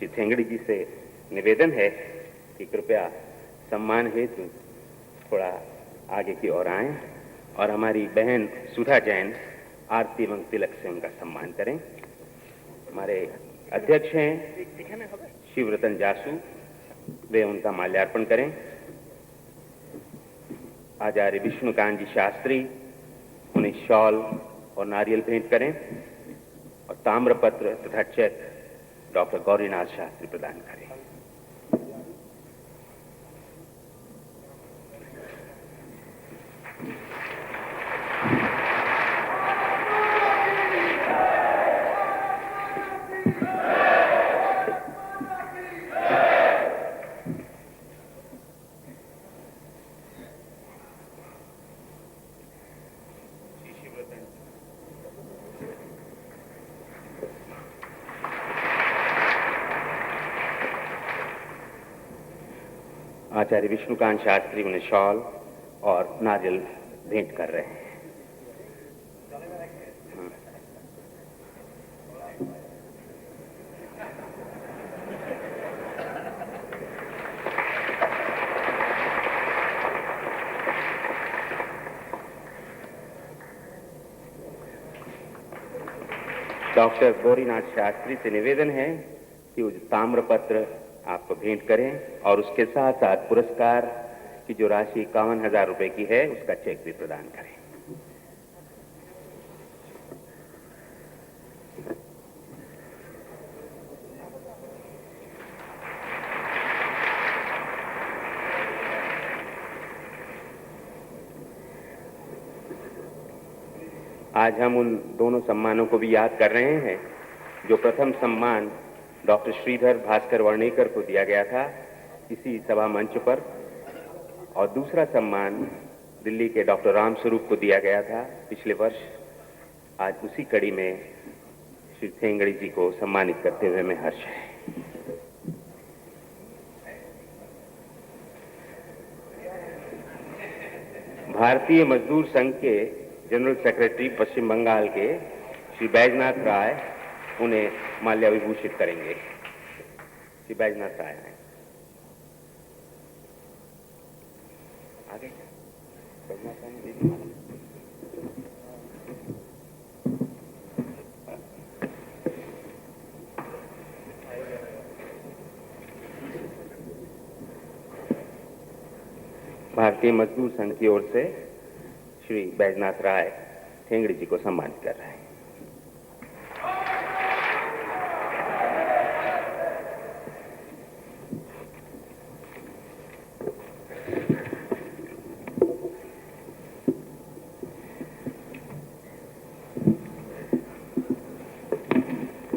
श्री थेंगड़ी जी से निवेदन है कि कृपया सम्मान हेतु थोड़ा आगे की ओर आएं और हमारी बहन सुधा जैन आरती एवं तिलक से उनका सम्मान करें। हमारे अध्यक्ष हैं शिवरतन जासू, वे उनका माल्यार्पण करें। आचार्य विष्णुकांत जी शास्त्री उन्हें शॉल और नारियल भेंट करें और ताम्रपत्र तथा चेक डॉक्टर गौरीनाथ शास्त्री प्रदान करें। आचार्य विष्णुकांत शास्त्री उन्हें शॉल और नारियल भेंट कर रहे हैं। डॉक्टर गौरीनाथ शास्त्री से निवेदन है कि वो ताम्रपत्र आपको भेंट करें और उसके साथ साथ पुरस्कार की जो राशि 51,000 रुपए की है उसका चेक भी प्रदान करें। आज हम उन दोनों सम्मानों को भी याद कर रहे हैं जो प्रथम सम्मान डॉक्टर श्रीधर भास्कर वर्णेकर को दिया गया था इसी सभा मंच पर, और दूसरा सम्मान दिल्ली के डॉक्टर राम स्वरूप को दिया गया था पिछले वर्ष। आज उसी कड़ी में श्री थेंगड़ी जी को सम्मानित करते हुए मैं हर्ष है। भारतीय मजदूर संघ के जनरल सेक्रेटरी पश्चिम बंगाल के श्री बैजनाथ राय उन्हें माल्याभिभूषित करेंगे। श्री बैजनाथ राय आए आगे। बैजनाथ राय दीदी भारतीय मजदूर संघ की ओर से श्री बैजनाथ राय थेंगड़ी जी को सम्मानित कर रहे हैं।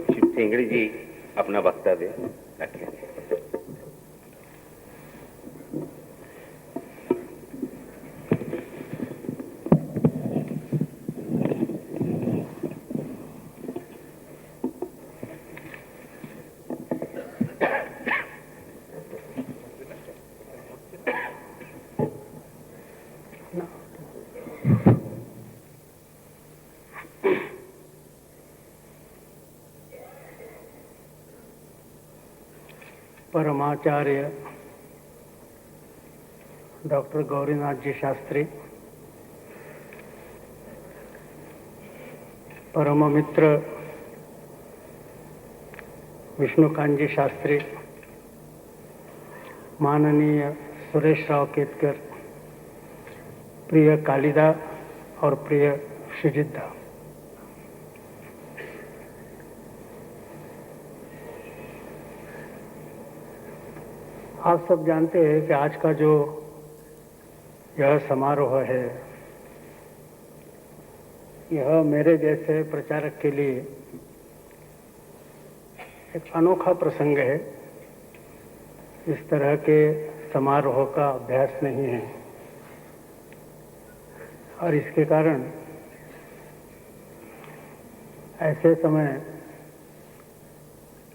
श्री थेंगड़ी जी अपना वक्तव्य रखेंगे। परमाचार्य डॉक्टर गौरीनाथ जी शास्त्री, परम मित्र विष्णुकांत जी शास्त्री, माननीय सुरेश राव केतकर, प्रिय कालिदा और प्रिय सुजिता, आप सब जानते हैं कि आज का जो यह समारोह है यह मेरे जैसे प्रचारक के लिए एक अनोखा प्रसंग है। इस तरह के समारोह का अभ्यास नहीं है और इसके कारण ऐसे समय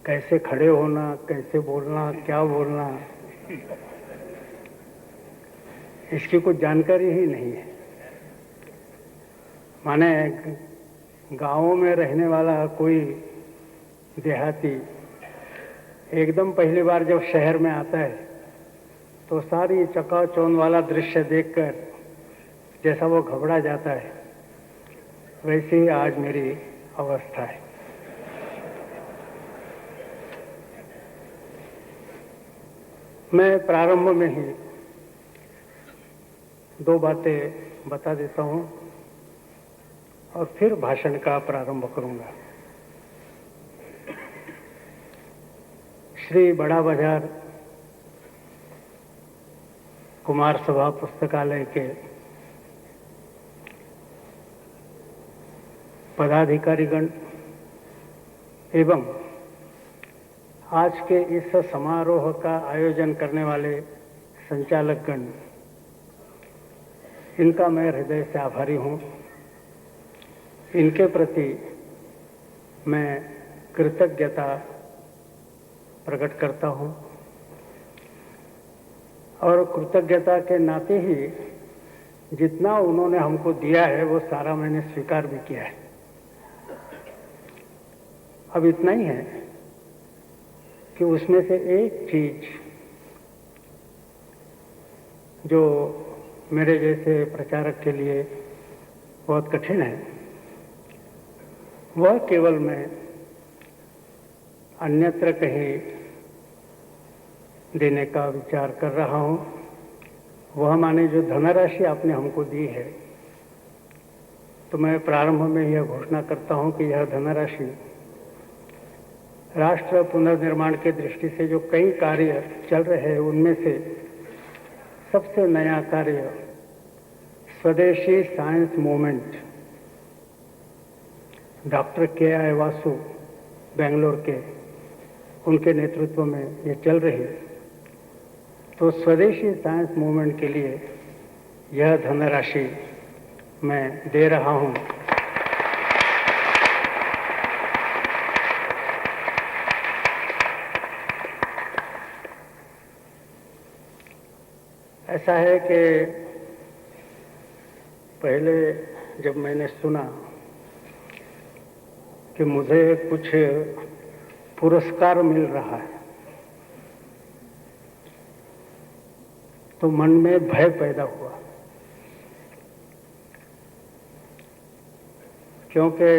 कैसे खड़े होना, कैसे बोलना, क्या बोलना, इसकी कुछ जानकारी ही नहीं है। माने गांवों में रहने वाला कोई देहाती एकदम पहली बार जब शहर में आता है तो सारी चकाचौंध वाला दृश्य देखकर जैसा वो घबरा जाता है, वैसे ही आज मेरी अवस्था है। मैं प्रारंभ में ही दो बातें बता देता हूं और फिर भाषण का प्रारंभ करूंगा। श्री बड़ा बाजार कुमार सभा पुस्तकालय के पदाधिकारीगण एवं आज के इस समारोह का आयोजन करने वाले संचालकगण, इनका मैं हृदय से आभारी हूं। इनके प्रति मैं कृतज्ञता प्रकट करता हूं और कृतज्ञता के नाते ही जितना उन्होंने हमको दिया है वो सारा मैंने स्वीकार भी किया है। अब इतना ही है कि उसमें से एक चीज जो मेरे जैसे प्रचारक के लिए बहुत कठिन है, वह केवल मैं अन्यत्र कहीं देने का विचार कर रहा हूं। वह माने जो धनराशि आपने हमको दी है, तो मैं प्रारंभ में यह घोषणा करता हूं कि यह धनराशि राष्ट्र पुनर्निर्माण के दृष्टि से जो कई कार्य चल रहे हैं उनमें से सबसे नया कार्य Swadeshi science movement doctor K I. Vasu Bangalore के, उनके नेतृत्व में ये चल रही है। तो स्वदेशी साइंस मूवमेंट के लिए यह धनराशि मैं दे रहा हूं। ऐसा है कि पहले जब मैंने सुना कि मुझे कुछ पुरस्कार मिल रहा है तो मन में भय पैदा हुआ, क्योंकि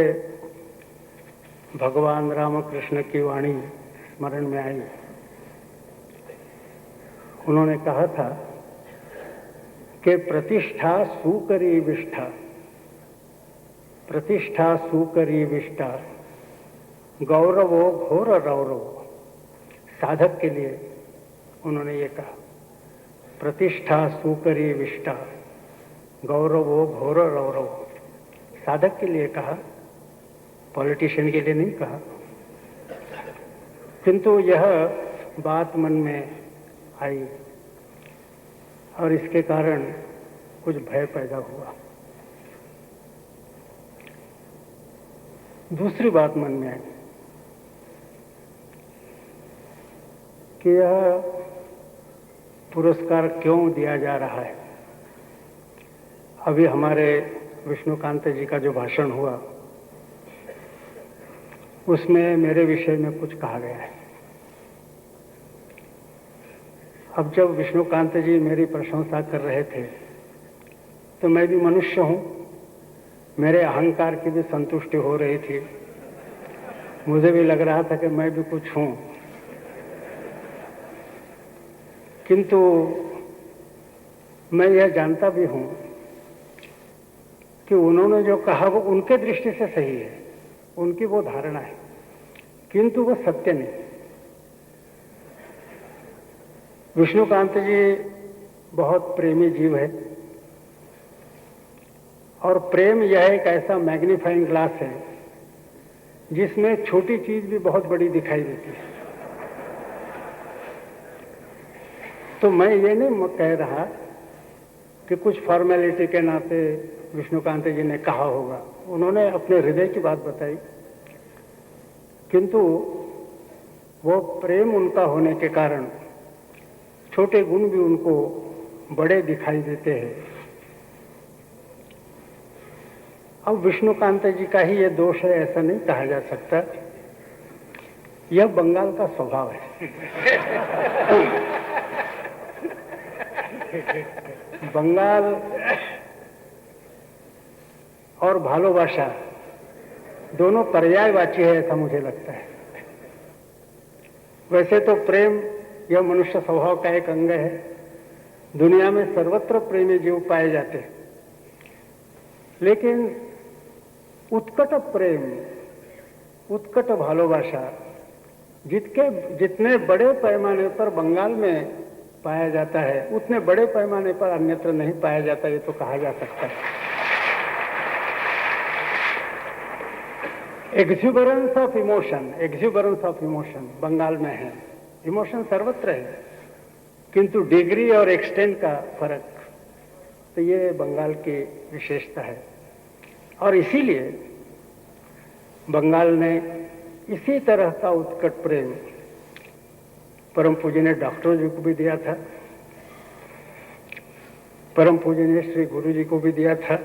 भगवान रामकृष्ण की वाणी स्मरण में आई। उन्होंने कहा था कि प्रतिष्ठा सुकरी विष्ठा, प्रतिष्ठा सुकरी विष्ठा, गौरवो घोर रौरव। साधक के लिए उन्होंने ये कहा, प्रतिष्ठा सुकरी विष्ठा, गौरवो घोर रौरव। साधक के लिए कहा, पॉलिटिशियन के लिए नहीं कहा। किंतु यह बात मन में आई और इसके कारण कुछ भय पैदा हुआ। दूसरी बात मन में आई कि यह पुरस्कार क्यों दिया जा रहा है। अभी हमारे विष्णुकांत जी का जो भाषण हुआ उसमें मेरे विषय में कुछ कहा गया है। अब जब विष्णुकांत जी मेरी प्रशंसा कर रहे थे तो मैं भी मनुष्य हूं, मेरे अहंकार की भी संतुष्टि हो रही थी। मुझे भी लग रहा था कि मैं भी कुछ हूं, किंतु मैं यह जानता भी हूं कि उन्होंने जो कहा वो उनके दृष्टि से सही है, उनकी वो धारणा है, किंतु वो सत्य नहीं। विष्णुकांत जी बहुत प्रेमी जीव है और प्रेम यह एक ऐसा मैग्नीफाइंग ग्लास है जिसमें छोटी चीज भी बहुत बड़ी दिखाई देती है। तो मैं ये नहीं कह रहा कि कुछ फॉर्मेलिटी के नाते विष्णुकांत जी ने कहा होगा, उन्होंने अपने हृदय की बात बताई, किंतु वो प्रेम उनका होने के कारण छोटे गुण भी उनको बड़े दिखाई देते हैं। अब विष्णुकांत जी का ही ये दोष है ऐसा नहीं कहा जा सकता, यह बंगाल का स्वभाव है। बंगाल और भालोबाशा दोनों पर्यायवाची है, ऐसा मुझे लगता है। वैसे तो प्रेम यह मनुष्य स्वभाव का एक अंग है। दुनिया में सर्वत्र प्रेमी जीव पाए जाते हैं, लेकिन उत्कट प्रेम, उत्कट भालोबाशा जितने बड़े पैमाने पर बंगाल में पाया जाता है, उतने बड़े पैमाने पर अन्यत्र नहीं पाया जाता, ये तो कहा जा सकता है। एक्सुबरेंस ऑफ इमोशन बंगाल में है। इमोशन सर्वत्र है, किंतु डिग्री और एक्सटेंट का फर्क, तो ये बंगाल की विशेषता है। और इसीलिए बंगाल ने इसी तरह का उत्कट प्रेम परम पूजनीय डॉक्टर जी को भी दिया था, परम पूजनीय श्री गुरु जी को भी दिया था,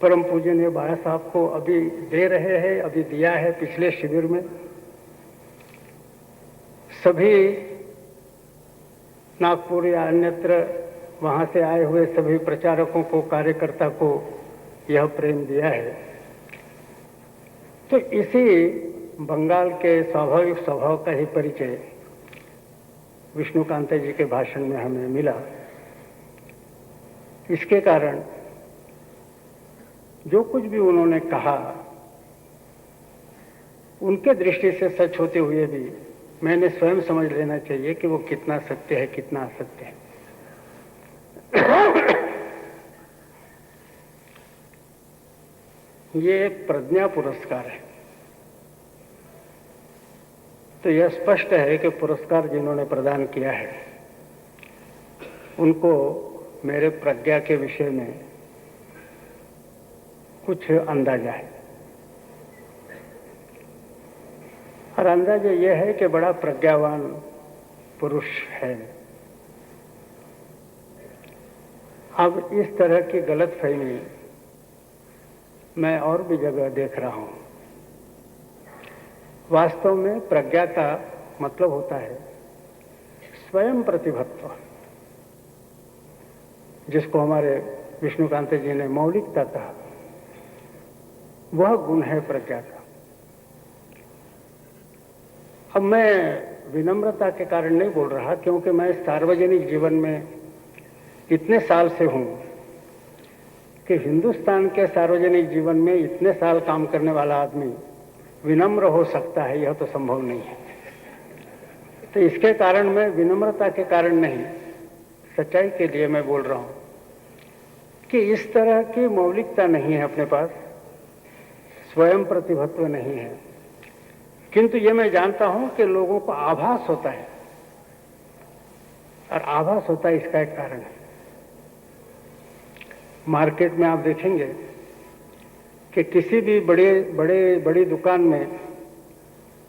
परम पूजनीय बाबा साहब को अभी दे रहे हैं, अभी दिया है पिछले शिविर में। सभी नागपुर या अन्यत्र वहां से आए हुए सभी प्रचारकों को, कार्यकर्ता को यह प्रेम दिया है। तो इसी बंगाल के स्वाभाविक स्वभाव का ही परिचय विष्णुकांत जी के भाषण में हमें मिला। इसके कारण जो कुछ भी उन्होंने कहा, उनके दृष्टि से सच होते हुए भी मैंने स्वयं समझ लेना चाहिए कि वो कितना सत्य है, कितना असत्य है। ये एक प्रज्ञा पुरस्कार है। तो यह स्पष्ट है कि पुरस्कार जिन्होंने प्रदान किया है, उनको मेरे प्रज्ञा के विषय में कुछ अंदाजा है। और अंदाजा यह है कि बड़ा प्रज्ञावान पुरुष है। अब इस तरह की गलतफहमी मैं और भी जगह देख रहा हूं। वास्तव में प्रज्ञा का मतलब होता है स्वयं प्रतिभत्व, जिसको हमारे विष्णुकांत जी ने मौलिकता कहा। वह गुण है प्रज्ञा का। अब मैं विनम्रता के कारण नहीं बोल रहा, क्योंकि मैं सार्वजनिक जीवन में इतने साल से हूं कि हिंदुस्तान के सार्वजनिक जीवन में इतने साल काम करने वाला आदमी विनम्र हो सकता है, यह तो संभव नहीं है। तो इसके कारण मैं विनम्रता के कारण नहीं, सच्चाई के लिए मैं बोल रहा हूं कि इस तरह की मौलिकता नहीं है अपने पास, स्वयं प्रतिभत्व नहीं है। किंतु ये मैं जानता हूं कि लोगों को आभास होता है, और आभास होता है इसका एक कारण है। मार्केट में आप देखेंगे कि किसी भी बड़ी दुकान में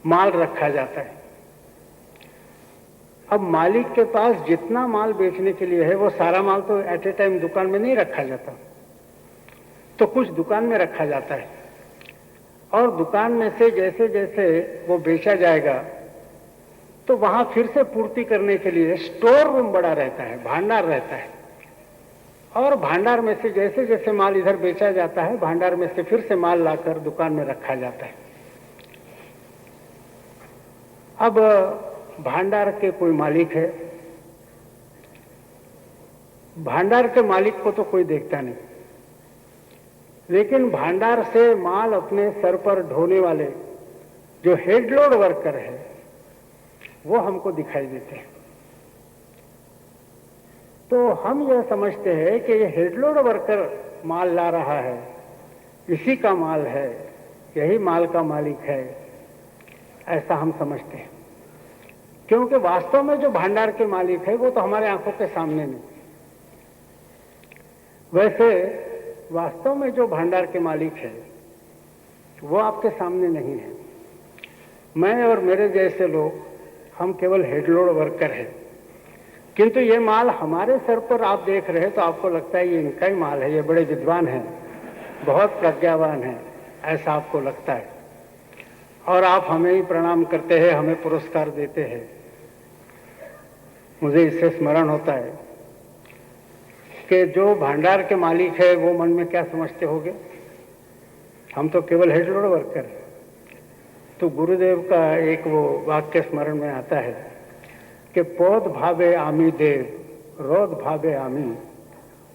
माल रखा जाता है। अब मालिक के पास जितना माल बेचने के लिए है, वो सारा माल तो एट ए टाइम दुकान में नहीं रखा जाता, तो कुछ दुकान में रखा जाता है। और दुकान में से जैसे जैसे वो बेचा जाएगा, तो वहां फिर से पूर्ति करने के लिए स्टोर रूम बड़ा रहता है, भांडार रहता है। और भांडार में से जैसे जैसे माल इधर बेचा जाता है, भांडार में से फिर से माल लाकर दुकान में रखा जाता है। अब भांडार के कोई मालिक है, भांडार के मालिक को तो कोई देखता नहीं, लेकिन भांडार से माल अपने सर पर ढोने वाले जो हेड लोड वर्कर है, वो हमको दिखाई देते हैं। तो हम यह समझते हैं कि ये हेड लोड वर्कर माल ला रहा है, इसी का माल है, यही माल का मालिक है, ऐसा हम समझते हैं। क्योंकि वास्तव में जो भांडार के मालिक है वो तो हमारे आंखों के सामने नहीं। वैसे वास्तव में जो भांडार के मालिक है वो आपके सामने नहीं है। मैं और मेरे जैसे लोग, हम केवल हेड लोड वर्कर हैं। किंतु ये माल हमारे सर पर आप देख रहे हैं तो आपको लगता है ये इनका ही माल है, ये बड़े विद्वान हैं, बहुत प्रज्ञावान हैं, ऐसा आपको लगता है। और आप हमें ही प्रणाम करते हैं, हमें पुरस्कार देते हैं। मुझे इससे स्मरण होता है कि जो भंडार के मालिक है वो मन में क्या समझते होंगे, हम तो केवल हेड लोड वर्कर हैं। तो गुरुदेव का एक वो वाक्य स्मरण में आता है कि पौध भावे आमी देव, रोध भावे आमी,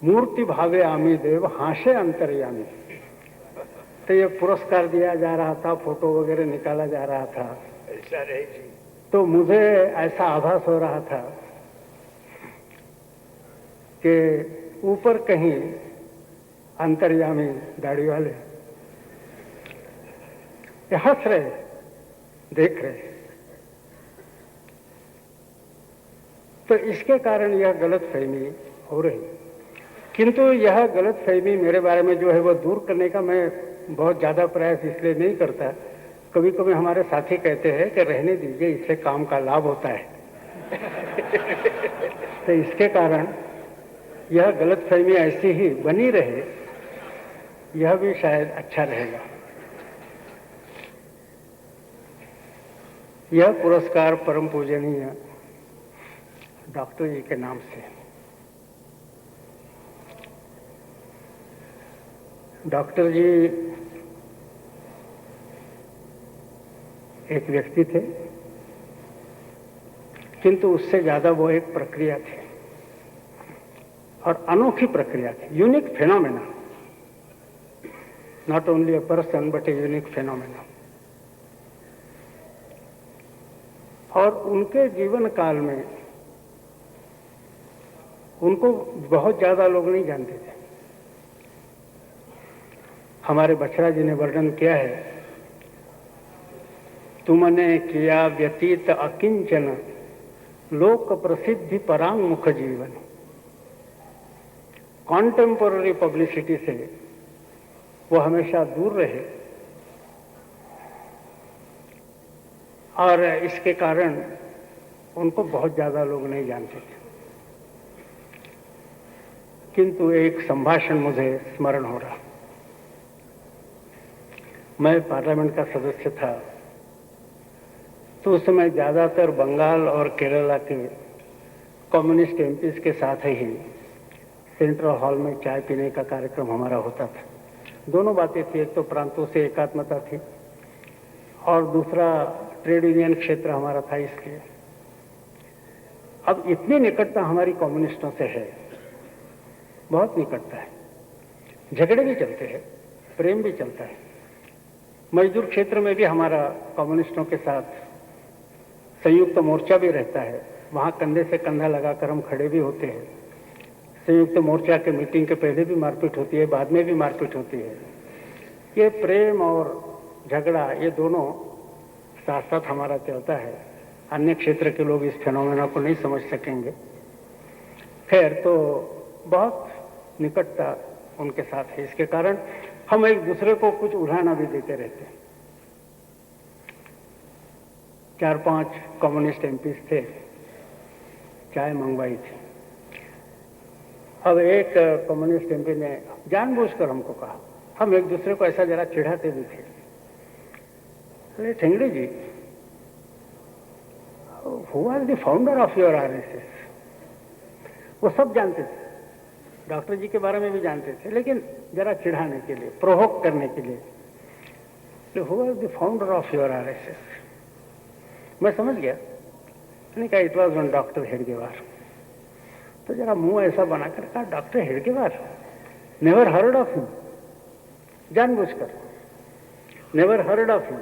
मूर्ति भावे आमी देव, हासे अंतर्यामी। तो ये पुरस्कार दिया जा रहा था, फोटो वगैरह निकाला जा रहा था, ऐसा रहे जी। तो मुझे ऐसा आभास हो रहा था कि ऊपर कहीं अंतर्यामी दाढ़ी वाले ये हंस रहे, देख रहे। तो इसके कारण यह गलत फहमी हो रही। किंतु यह गलत फहमी मेरे बारे में जो है वो दूर करने का मैं बहुत ज्यादा प्रयास इसलिए नहीं करता। कभी कभी हमारे साथी कहते हैं कि रहने दीजिए, इससे काम का लाभ होता है। तो इसके कारण यह गलत फहमी ऐसी ही बनी रहे, यह भी शायद अच्छा रहेगा। यह पुरस्कार परम पूजनीय डॉक्टर जी के नाम से। डॉक्टर जी एक व्यक्ति थे, किंतु उससे ज्यादा वो एक प्रक्रिया थी, और अनोखी प्रक्रिया थी, unique phenomena. Not only a person but a unique phenomena. और उनके जीवन काल में उनको बहुत ज्यादा लोग नहीं जानते थे। हमारे बछड़ा जी ने वर्णन किया है, तुमने किया व्यतीत अकिंचन, लोक प्रसिद्धि परांग मुख जीवन। कॉन्टेम्पोररी पब्लिसिटी से वो हमेशा दूर रहे, और इसके कारण उनको बहुत ज्यादा लोग नहीं जानते थे। किंतु एक संभाषण मुझे स्मरण हो रहा। मैं पार्लियामेंट का सदस्य था, तो उस समय ज्यादातर बंगाल और केरला के कम्युनिस्ट एमपीज के साथ ही सेंट्रल हॉल में चाय पीने का कार्यक्रम हमारा होता था। दोनों बातें थी, एक तो प्रांतों से एकात्मता थी और दूसरा ट्रेड यूनियन क्षेत्र हमारा था। इसलिए अब इतनी निकटता हमारी कम्युनिस्टों से है, बहुत निकटता है। झगड़े भी चलते हैं, प्रेम भी चलता है। मजदूर क्षेत्र में भी हमारा कम्युनिस्टों के साथ संयुक्त मोर्चा भी रहता है, वहां कंधे से कंधा लगाकर हम खड़े भी होते हैं। संयुक्त मोर्चा के मीटिंग के पहले भी मारपीट होती है, बाद में भी मारपीट होती है। ये प्रेम और झगड़ा ये दोनों साथ साथ हमारा चलता है। अन्य क्षेत्र के लोग इस फेनोमेना को नहीं समझ सकेंगे। खैर, तो बहुत निकटता उनके साथ है। इसके कारण हम एक दूसरे को कुछ उड़ाना भी देते रहते हैं। 4-5 कम्युनिस्ट एमपीज थे, चाय मंगवाई थी। अब एक कम्युनिस्ट एमपी ने जानबूझकर हमको कहा, हम एक दूसरे को ऐसा जरा चिढ़ाते भी थे, अरे Thengadi ji, who was the founder of your RSS? वो सब जानते थे, डॉक्टर जी के बारे में भी जानते थे, लेकिन जरा चिढ़ाने के लिए, प्रोवोक करने के लिए, who was the founder of your RSS? मैं समझ गया, मैंने कहा it was one doctor Hedgewar. तो जरा मुंह ऐसा बनाकर कहा, doctor Hedgewar, never heard of him, जानबूझकर नेवर हर्ड ऑफ हिम।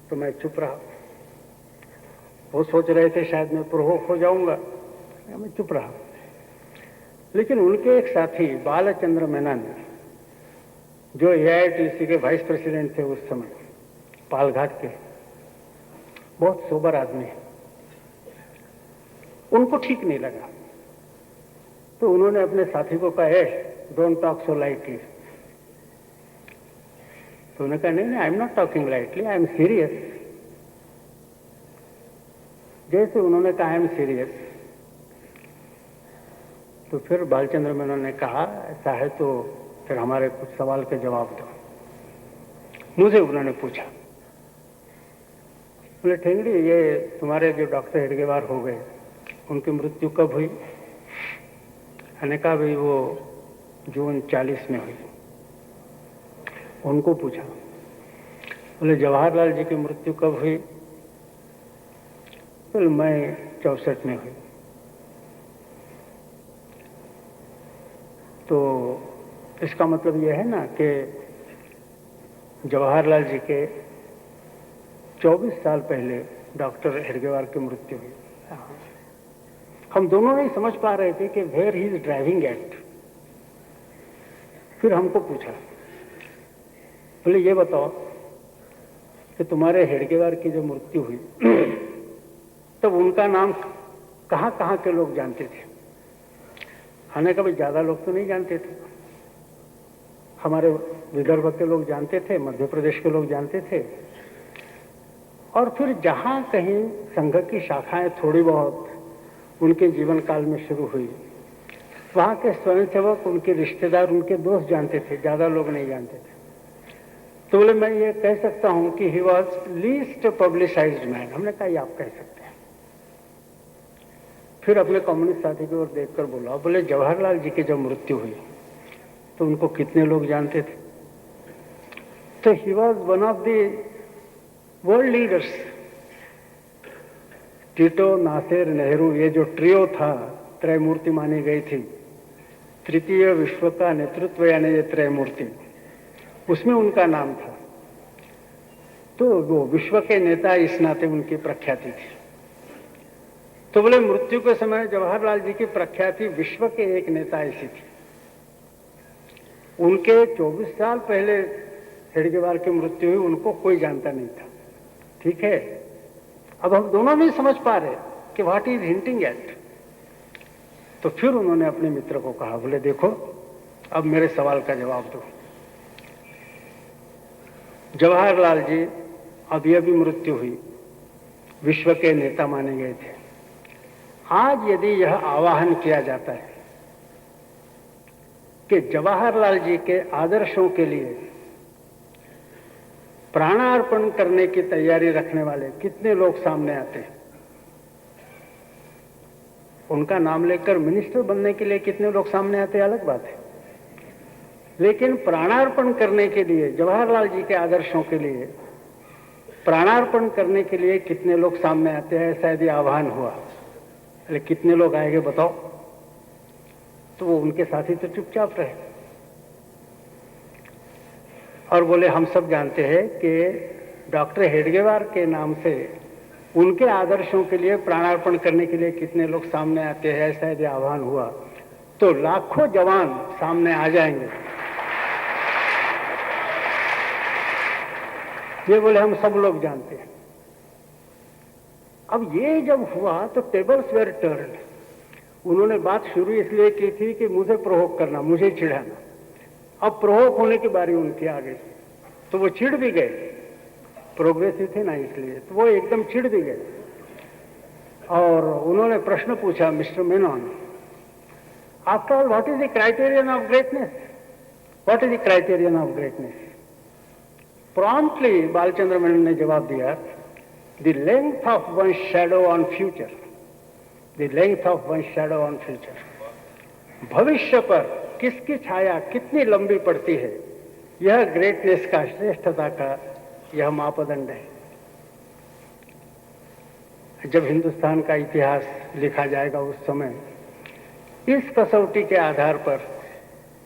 तो मैं चुप रहा। वो सोच रहे थे शायद मैं प्रोवोक हो जाऊंगा, मैं चुप रहा। लेकिन उनके एक साथी बालचंद्र मेनन, जो एआईटीसी के वाइस प्रेसिडेंट थे उस समय, पालघाट के, बहुत सोबर आदमी है, उनको ठीक नहीं लगा। तो उन्होंने अपने साथी को कहा, डोंट टॉक सो लाइटली। तो उन्होंने कहा, नहीं, I am not talking lightly, I am serious. जैसे उन्होंने कहा, आई एम सीरियस, तो फिर बालचंद्र मेनन ने कहा, ऐसा है तो फिर हमारे कुछ सवाल के जवाब दो। मुझे उन्होंने पूछा, बोले ठेंगड़ी, ये तुम्हारे जो डॉक्टर हेडगेवार हो गए, उनकी मृत्यु कब हुई? मैंने कहा भाई वो जून 40 में हुई। उनको पूछा, बोले जवाहरलाल जी की मृत्यु कब हुई? बोले मई 64 में हुई। तो इसका मतलब यह है ना कि जवाहरलाल जी के 24 साल पहले डॉक्टर हेडगेवार की मृत्यु हुई। हम दोनों नहीं समझ पा रहे थे कि where he is driving at. फिर हमको पूछा, बोले ये बताओ कि तुम्हारे हेडगेवार की जो मृत्यु हुई तब उनका नाम कहाँ कहाँ के लोग जानते थे? हमने कभी ज्यादा लोग तो नहीं जानते थे। हमारे विदर्भ के लोग जानते थे, मध्य प्रदेश के लोग जानते थे, और फिर जहां कहीं संघ की शाखाएं थोड़ी बहुत उनके जीवन काल में शुरू हुई, वहां के स्वयंसेवक, उनके रिश्तेदार, उनके दोस्त जानते थे, ज्यादा लोग नहीं जानते थे। तो बोले मैं ये कह सकता हूं कि he was least publicised man. हमने कहा ये आप कह सकते हैं। फिर अपने कम्युनिस्ट साथी की ओर देखकर बोला, बोले जवाहरलाल जी की जब मृत्यु हुई तो उनको कितने लोग जानते थे? तो he was one of the world leaders. Tito, Nasser, Nehru, ये जो ट्रियो था, त्रयमूर्ति मानी गई थी, तृतीय विश्व का नेतृत्व यानी ये त्रयमूर्ति, उसमें उनका नाम था। तो वो विश्व के नेता इस नाते उनकी प्रख्याति थी। तो बोले मृत्यु के समय जवाहरलाल जी की प्रख्याति विश्व के एक नेता ऐसी थी। उनके 24 साल पहले हेडगेवार की मृत्यु हुई, उनको कोई जानता नहीं था। ठीक है, अब हम दोनों नहीं समझ पा रहे कि व्हाट इज हिंटिंग एट। तो फिर उन्होंने अपने मित्र को कहा, बोले देखो अब मेरे सवाल का जवाब दो। जवाहरलाल जी अभी अभी मृत्यु हुई, विश्व के नेता माने गए थे। आज यदि यह आह्वान किया जाता है कि जवाहरलाल जी के आदर्शों के लिए प्राणार्पण करने की तैयारी रखने वाले कितने लोग सामने आते हैं? उनका नाम लेकर मिनिस्टर बनने के लिए कितने लोग सामने आते हैं, अलग बात है। लेकिन प्राणार्पण करने के लिए, जवाहरलाल जी के आदर्शों के लिए प्राणार्पण करने के लिए कितने लोग सामने आते हैं? ऐसा यदि आह्वान हुआ, अरे कितने लोग आएंगे बताओ? तो वो उनके साथी तो चुपचाप रहे और बोले हम सब जानते हैं कि डॉक्टर हेडगेवार के नाम से उनके आदर्शों के लिए प्राणार्पण करने के लिए कितने लोग सामने आते हैं। ऐसा यदि आह्वान हुआ तो लाखों जवान सामने आ जाएंगे। ये बोले हम सब लोग जानते हैं। अब ये जब हुआ तो टेबल्स वेर टर्न्ड। उन्होंने बात शुरू इसलिए की थी कि मुझे प्रोवोक करना, मुझे चिढ़ाना। अब प्रोवोक होने की बारी उनकी आ गई, तो वो चिढ़ भी गए। प्रोग्रेसिव थे ना, इसलिए तो वो एकदम चिढ़ भी गए और उन्होंने प्रश्न पूछा, mister Menon, after all what is the criterion of greatness? What is the criterion of greatness? Promptly Balachandra Menon ने जवाब दिया, the length of one shadow on future, the length of one shadow on future. भविष्य पर किसकी छाया कितनी लंबी पड़ती है, यह ग्रेटनेस का, श्रेष्ठता का यह मापदंड है। जब हिंदुस्तान का इतिहास लिखा जाएगा उस समय इस कसौटी के आधार पर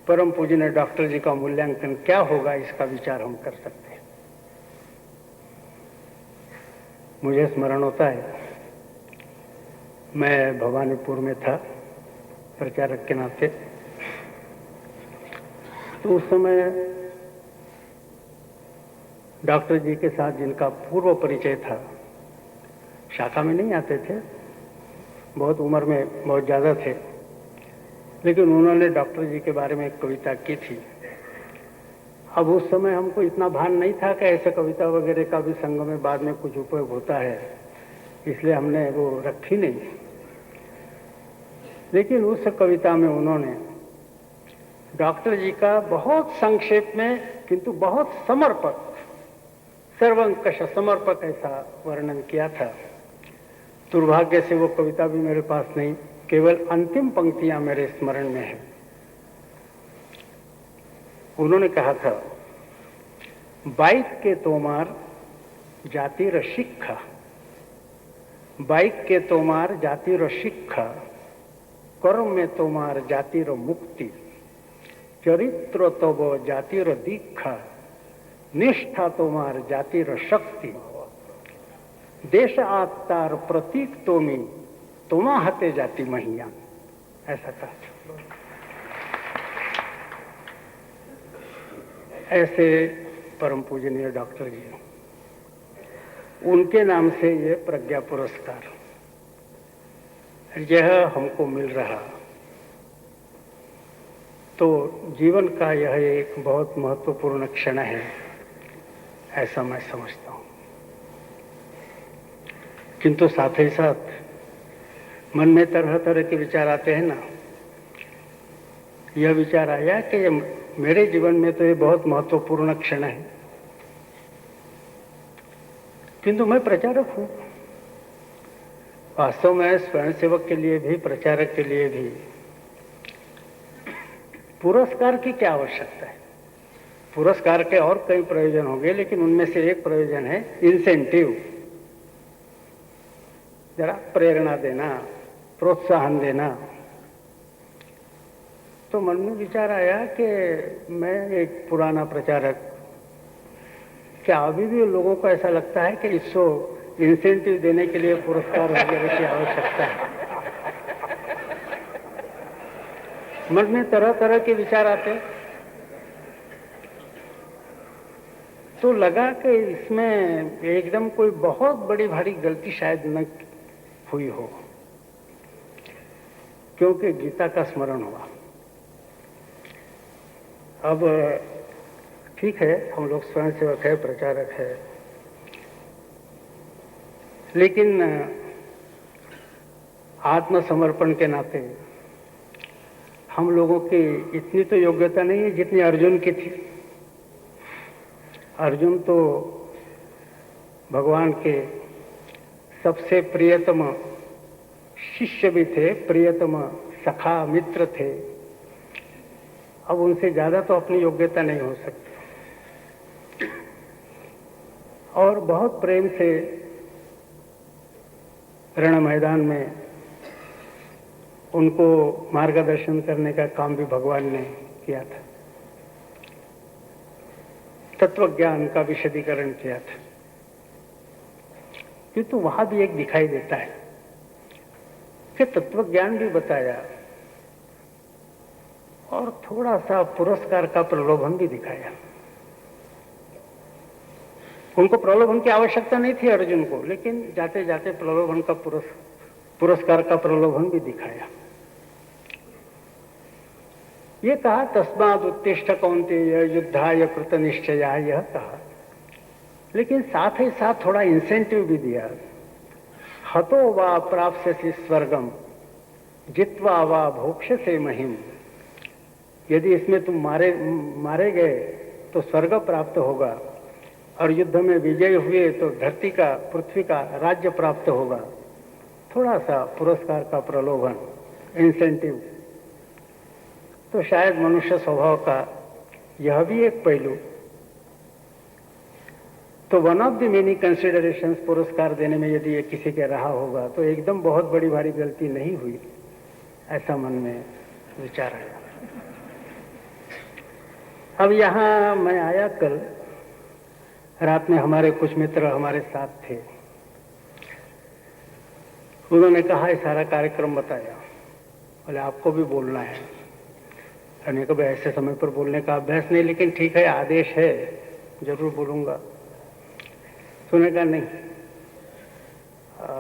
परम पूजनीय डॉक्टर जी का मूल्यांकन क्या होगा, इसका विचार हम कर सकते हैं। मुझे स्मरण होता है, मैं भवानीपुर में था प्रचारक के नाते, तो उस समय डॉक्टर जी के साथ जिनका पूर्व परिचय था, शाखा में नहीं आते थे, बहुत उम्र में बहुत ज़्यादा थे, लेकिन उन्होंने डॉक्टर जी के बारे में एक कविता की थी। अब उस समय हमको इतना भान नहीं था कि ऐसे कविता वगैरह का भी संघ में बाद में कुछ उपयोग होता है, इसलिए हमने वो रखी नहीं। लेकिन उस कविता में उन्होंने डॉक्टर जी का बहुत संक्षेप में किंतु बहुत समर्पक सर्वंकष समर्पक ऐसा वर्णन किया था। दुर्भाग्य से वो कविता भी मेरे पास नहीं, केवल अंतिम पंक्तियां मेरे स्मरण में है। उन्होंने कहा था, बाइक के तोमार जातिर शिक्षा, बाइक के तोमार जातिर शिक्षा, कर्म में तोमार जातिर मुक्ति, चरित्र तब जातिर दीक्षा, निष्ठा तोमार जातिर शक्ति, देश आत्तार प्रतीक तोमी, तोमा हते जाति महियान। ऐसा कहा। ऐसे परम पूजनीय डॉक्टर जी, उनके नाम से ये प्रज्ञा पुरस्कार यह हमको मिल रहा, तो जीवन का यह एक बहुत महत्वपूर्ण क्षण है, ऐसा मैं समझता हूं। किंतु साथ ही साथ मन में तरह तरह के विचार आते हैं ना। यह विचार आया कि मेरे जीवन में तो ये बहुत महत्वपूर्ण क्षण है, किंतु मैं प्रचारक हूं। वास्तव में स्वयंसेवक के लिए भी, प्रचारक के लिए भी पुरस्कार की क्या आवश्यकता है। पुरस्कार के और कई प्रयोजन होंगे, लेकिन उनमें से एक प्रयोजन है इंसेंटिव, जरा प्रेरणा देना, प्रोत्साहन देना। तो मन में विचार आया कि मैं एक पुराना प्रचारक, क्या अभी भी लोगों को ऐसा लगता है कि इसको इंसेंटिव देने के लिए पुरस्कार वगैरह की आवश्यकता है। मन में तरह तरह के विचार आते, तो लगा कि इसमें एकदम कोई बहुत बड़ी भारी गलती शायद न हुई हो, क्योंकि गीता का स्मरण हुआ। अब ठीक है, हम लोग स्वयंसेवक है, प्रचारक है, लेकिन आत्मसमर्पण के नाते हम लोगों की इतनी तो योग्यता नहीं है जितनी अर्जुन की थी। अर्जुन तो भगवान के सबसे प्रियतम शिष्य भी थे, प्रियतम सखा मित्र थे। अब उनसे ज्यादा तो अपनी योग्यता नहीं हो सकती। और बहुत प्रेम से रण मैदान में उनको मार्गदर्शन करने का काम भी भगवान ने किया था, तत्व ज्ञान का विशदीकरण किया था। किंतु वहां भी एक दिखाई देता है कि तत्व ज्ञान भी बताया और थोड़ा सा पुरस्कार का प्रलोभन भी दिखाया। उनको प्रलोभन की आवश्यकता नहीं थी अर्जुन को, लेकिन जाते जाते प्रलोभन का पुरस्कार का प्रलोभन भी दिखाया। ये कहा, तस्माद् उत्तिष्ठ कौन्तेय युद्धाय कृत निश्चया, यह कहा, लेकिन साथ ही साथ थोड़ा इंसेंटिव भी दिया। हतो वा प्राप्स्यसि स्वर्गम जित्वा वा भोक्ष्यसे महिम। यदि इसमें तुम मारे गए तो स्वर्ग प्राप्त होगा, और युद्ध में विजय हुए तो धरती का, पृथ्वी का राज्य प्राप्त होगा। थोड़ा सा पुरस्कार का प्रलोभन, इंसेंटिव। तो शायद मनुष्य स्वभाव का यह भी एक पहलू। तो one of the many considerations पुरस्कार देने में यदि ये किसी के रहा होगा तो एकदम बहुत बड़ी भारी गलती नहीं हुई, ऐसा मन में विचार आया। अब यहां मैं आया, कल रात में हमारे कुछ मित्र हमारे साथ थे। उन्होंने कहा, ये सारा कार्यक्रम बताया, बोले आपको भी बोलना है। कहने को ऐसे समय पर बोलने का अभ्यास नहीं, लेकिन ठीक है, आदेश है, जरूर बोलूंगा। सुने का नहीं,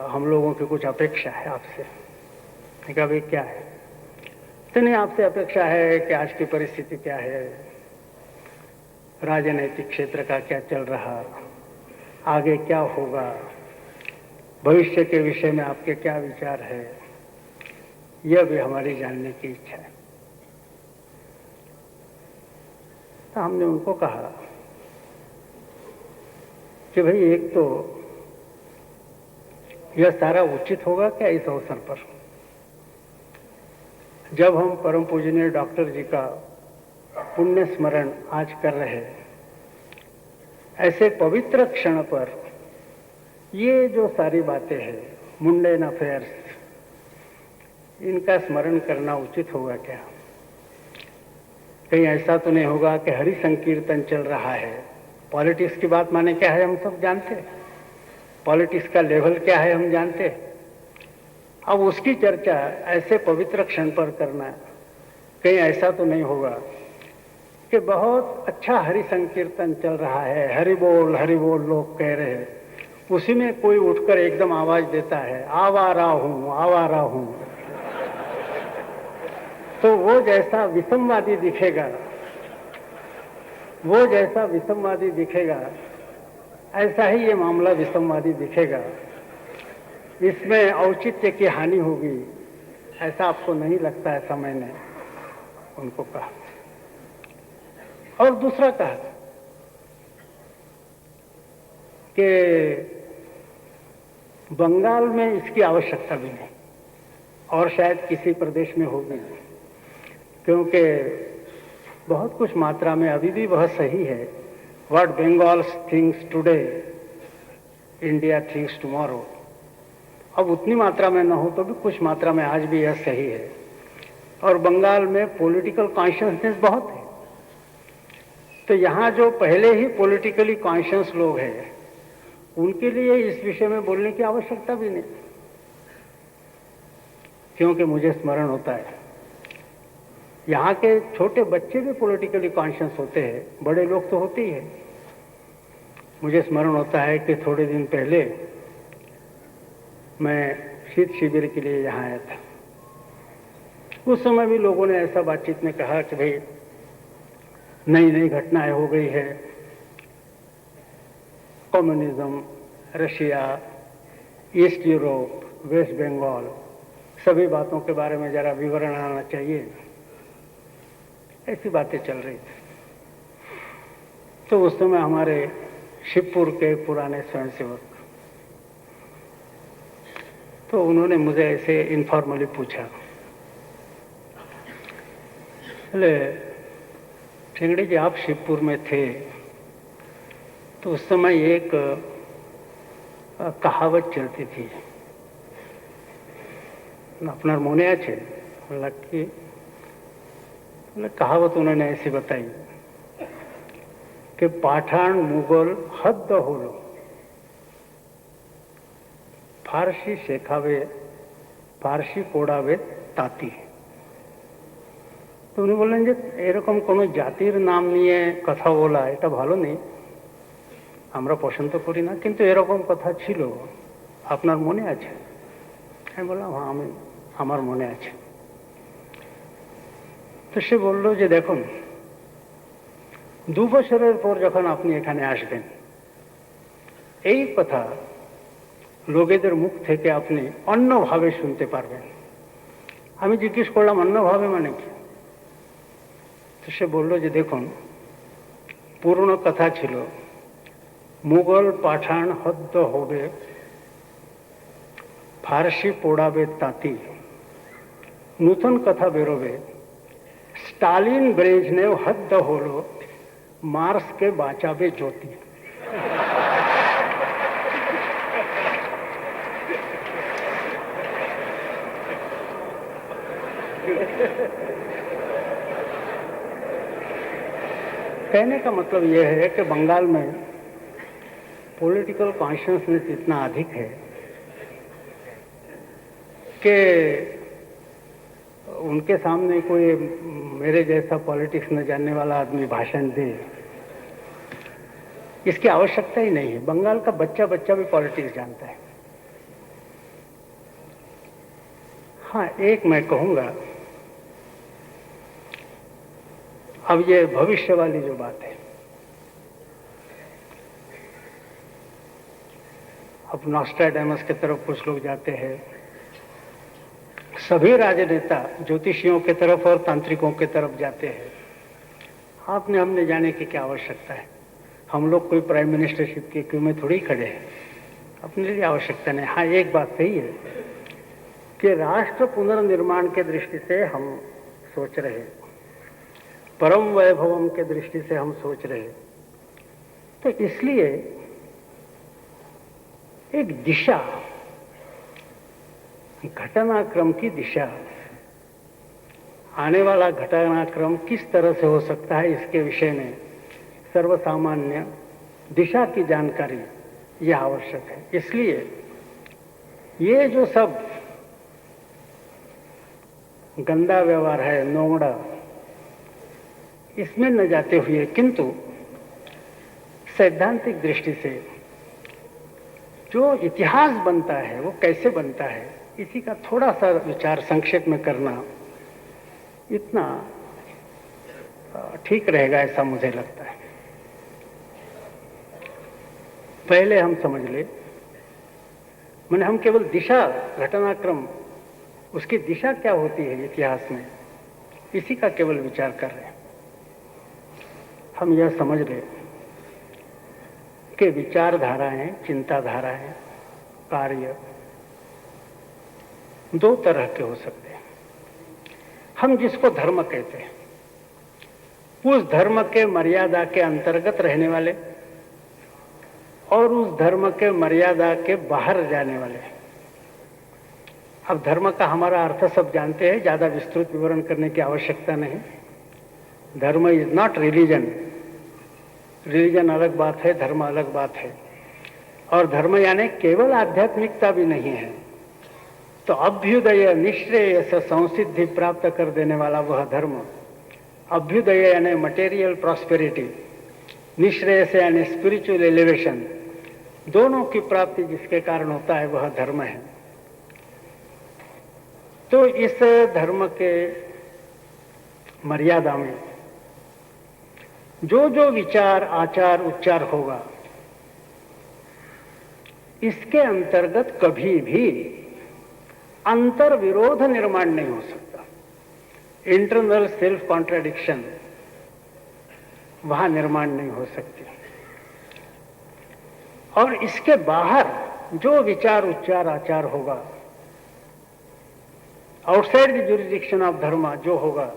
हम लोगों की कुछ अपेक्षा है आपसे। कहा, भाई क्या है? तो नहीं, आपसे अपेक्षा है कि आज की परिस्थिति क्या है, राजनीतिक क्षेत्र का क्या चल रहा, आगे क्या होगा, भविष्य के विषय में आपके क्या विचार है, यह भी हमारी जानने की इच्छा है। तो हमने उनको कहा कि भाई एक तो यह सारा उचित होगा क्या इस अवसर पर, जब हम परम पूजनीय डॉक्टर जी का पुण्य स्मरण आज कर रहे हैं, ऐसे पवित्र क्षण पर ये जो सारी बातें हैं, मुंडेन अफेयर्स, इनका स्मरण करना उचित होगा क्या? कहीं ऐसा तो नहीं होगा कि हरि संकीर्तन चल रहा है, पॉलिटिक्स की बात माने क्या है हम सब जानते हैं, पॉलिटिक्स का लेवल क्या है हम जानते हैं। अब उसकी चर्चा ऐसे पवित्र क्षण पर करना, कहीं ऐसा तो नहीं होगा कि बहुत अच्छा हरि संकीर्तन चल रहा है, हरि बोल लोग कह रहे हैं, उसी में कोई उठकर एकदम आवाज देता है आवारा हूं, तो वो जैसा विसंवादी दिखेगा, ऐसा ही ये मामला विसंवादी दिखेगा, इसमें औचित्य की हानि होगी, ऐसा आपको नहीं लगता है? समय ने उनको कहा। और दूसरा कहा कि बंगाल में इसकी आवश्यकता भी नहीं, और शायद किसी प्रदेश में होगी, क्योंकि बहुत कुछ मात्रा में अभी भी वह सही है, what Bengal thinks today India thinks tomorrow. अब उतनी मात्रा में न हो तो भी कुछ मात्रा में आज भी यह सही है, और बंगाल में पॉलिटिकल कॉन्शियसनेस बहुत है, तो यहाँ जो पहले ही पॉलिटिकली कॉन्शियस लोग हैं, उनके लिए इस विषय में बोलने की आवश्यकता भी नहीं, क्योंकि मुझे स्मरण होता है यहाँ के छोटे बच्चे भी पॉलिटिकली कॉन्शियस होते हैं, बड़े लोग तो होते ही हैं। मुझे स्मरण होता है कि थोड़े दिन पहले मैं शीत शिविर के लिए यहाँ आया था, उस समय भी लोगों ने ऐसा बातचीत में कहा कि भाई नई नई घटनाएं हो गई है, communism, Russia, east Europe, West Bengal, सभी बातों के बारे में जरा विवरण आना चाहिए, ऐसी बातें चल रही थी। तो उस समय हमारे शिवपुर के पुराने स्वयंसेवक, तो उन्होंने मुझे ऐसे इनफॉर्मली पूछा, बोले ठेंगड़ी जी आप शिवपुर में थे तो उस समय एक कहावत चलती थी, अपना मोने आछे लकी कहावत उन्होंने ऐसी बताई कि पाठान मुगल हद होलो फारसी शेखावे फारसी पोड़ावे ताती। तो उन्हें बोलें যে এরকম কোনো জাতির নাম নিয়ে কথা বলা এটা ভালো নেই, আমরা পছন্দ করি না, কিন্তু এরকম কথা ছিল, আপনার মনে আছে? আমি বললাম হ্যাঁ আমার মনে আছে। তো সে বলল যে দেখুন 2 বছরের পর যখন আপনি এখানে আসবেন, এই কথা লোকেদের মুখ থেকে আপনি অন্যভাবে শুনতে পারবেন। আমি জিজ্ঞেস করলাম অন্যভাবে মানে কি? তো সে বলল যে দেখুন পুরনো কথা ছিল মুঘল পাঠান হদ্দ হবে ফারসি পোড়াবে তাঁতি, নতুন কথা বেরোবে স্টালিন ব্রেজনেভ হদ্দ হলো মার্সকে বাঁচাবে জ্যোতি। कहने का मतलब यह है कि बंगाल में पॉलिटिकल कॉन्शियसनेस इतना अधिक है कि उनके सामने कोई मेरे जैसा पॉलिटिक्स न जानने वाला आदमी भाषण दे, इसकी आवश्यकता ही नहीं है। बंगाल का बच्चा बच्चा भी पॉलिटिक्स जानता है। हाँ, एक मैं कहूंगा, अब ये भविष्य वाली जो बात है, अब नॉस्ट्राडामस की तरफ कुछ लोग जाते हैं, सभी राजनेता ज्योतिषियों की तरफ और तांत्रिकों की तरफ जाते हैं। आपने हमने जाने की क्या आवश्यकता है? हम लोग कोई प्राइम मिनिस्टरशिप की क्यू में थोड़ी खड़े हैं, अपने लिए आवश्यकता नहीं। हाँ, एक बात सही है कि राष्ट्र पुनर्निर्माण के दृष्टि से हम सोच रहे हैं, परम वैभवम के दृष्टि से हम सोच रहे हैं, तो इसलिए एक दिशा, घटनाक्रम की दिशा, आने वाला घटनाक्रम किस तरह से हो सकता है, इसके विषय में सर्वसामान्य दिशा की जानकारी यह आवश्यक है। इसलिए ये जो सब गंदा व्यवहार है, नोंगड़ा, इसमें न जाते हुए किंतु सैद्धांतिक दृष्टि से जो इतिहास बनता है वो कैसे बनता है, इसी का थोड़ा सा विचार संक्षेप में करना इतना ठीक रहेगा, ऐसा मुझे लगता है। पहले हम समझ ले, मैंने हम केवल दिशा, घटनाक्रम, उसकी दिशा क्या होती है इतिहास में, इसी का केवल विचार कर रहे हैं। हम यह समझ ले कि विचारधाराएं, चिंताधाराएं, कार्य दो तरह के हो सकते हैं। हम जिसको धर्म कहते हैं, उस धर्म के मर्यादा के अंतर्गत रहने वाले और उस धर्म के मर्यादा के बाहर जाने वाले। अब धर्म का हमारा अर्थ सब जानते हैं, ज्यादा विस्तृत विवरण करने की आवश्यकता नहीं। धर्म इज नॉट रिलीजन, रिलीजन अलग बात है, धर्म अलग बात है। और धर्म यानी केवल आध्यात्मिकता भी नहीं है। तो अभ्युदय, निश्रेय से संसिद्धि प्राप्त कर देने वाला वह धर्म, अभ्युदय यानी मटेरियल प्रॉस्पेरिटी, निश्रेय से यानी स्पिरिचुअल एलिवेशन, दोनों की प्राप्ति जिसके कारण होता है वह धर्म है। तो इस धर्म के मर्यादा में जो जो विचार, आचार, उच्चार होगा, इसके अंतर्गत कभी भी अंतर विरोध निर्माण नहीं हो सकता। इंटरनल सेल्फ कॉन्ट्राडिक्शन वहां निर्माण नहीं हो सकती। और इसके बाहर जो विचार, उच्चार, आचार होगा, आउटसाइड द ज्यूरिडिक्शन ऑफ धर्म जो होगा,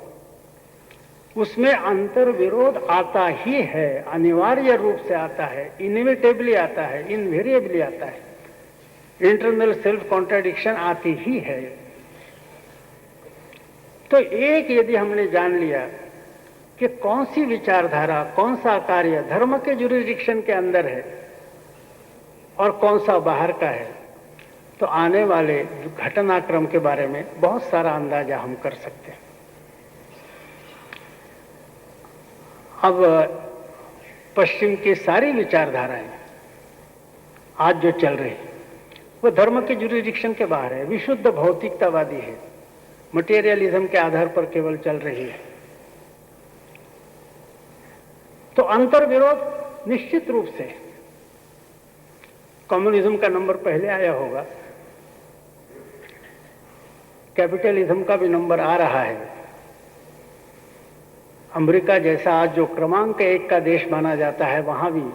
उसमें अंतर विरोध आता ही है, अनिवार्य रूप से आता है, इनविटेबली आता है, इनवेरिएबली आता है। इंटरनल सेल्फ कॉन्ट्राडिक्शन आती ही है। तो एक यदि हमने जान लिया कि कौन सी विचारधारा, कौन सा कार्य धर्म के ज्यूरिडिक्शन के अंदर है और कौन सा बाहर का है, तो आने वाले घटनाक्रम के बारे में बहुत सारा अंदाजा हम कर सकते हैं। अब पश्चिम की सारी विचारधाराएं आज जो चल रही वो धर्म के ज्यूरिडिक्शन के बाहर है, विशुद्ध भौतिकतावादी है, मटेरियलिज्म के आधार पर केवल चल रही है। तो अंतर विरोध निश्चित रूप से, कम्युनिज्म का नंबर पहले आया होगा, कैपिटलिज्म का भी नंबर आ रहा है। अमेरिका जैसा आज जो क्रमांक 1 का देश माना जाता है, वहां भी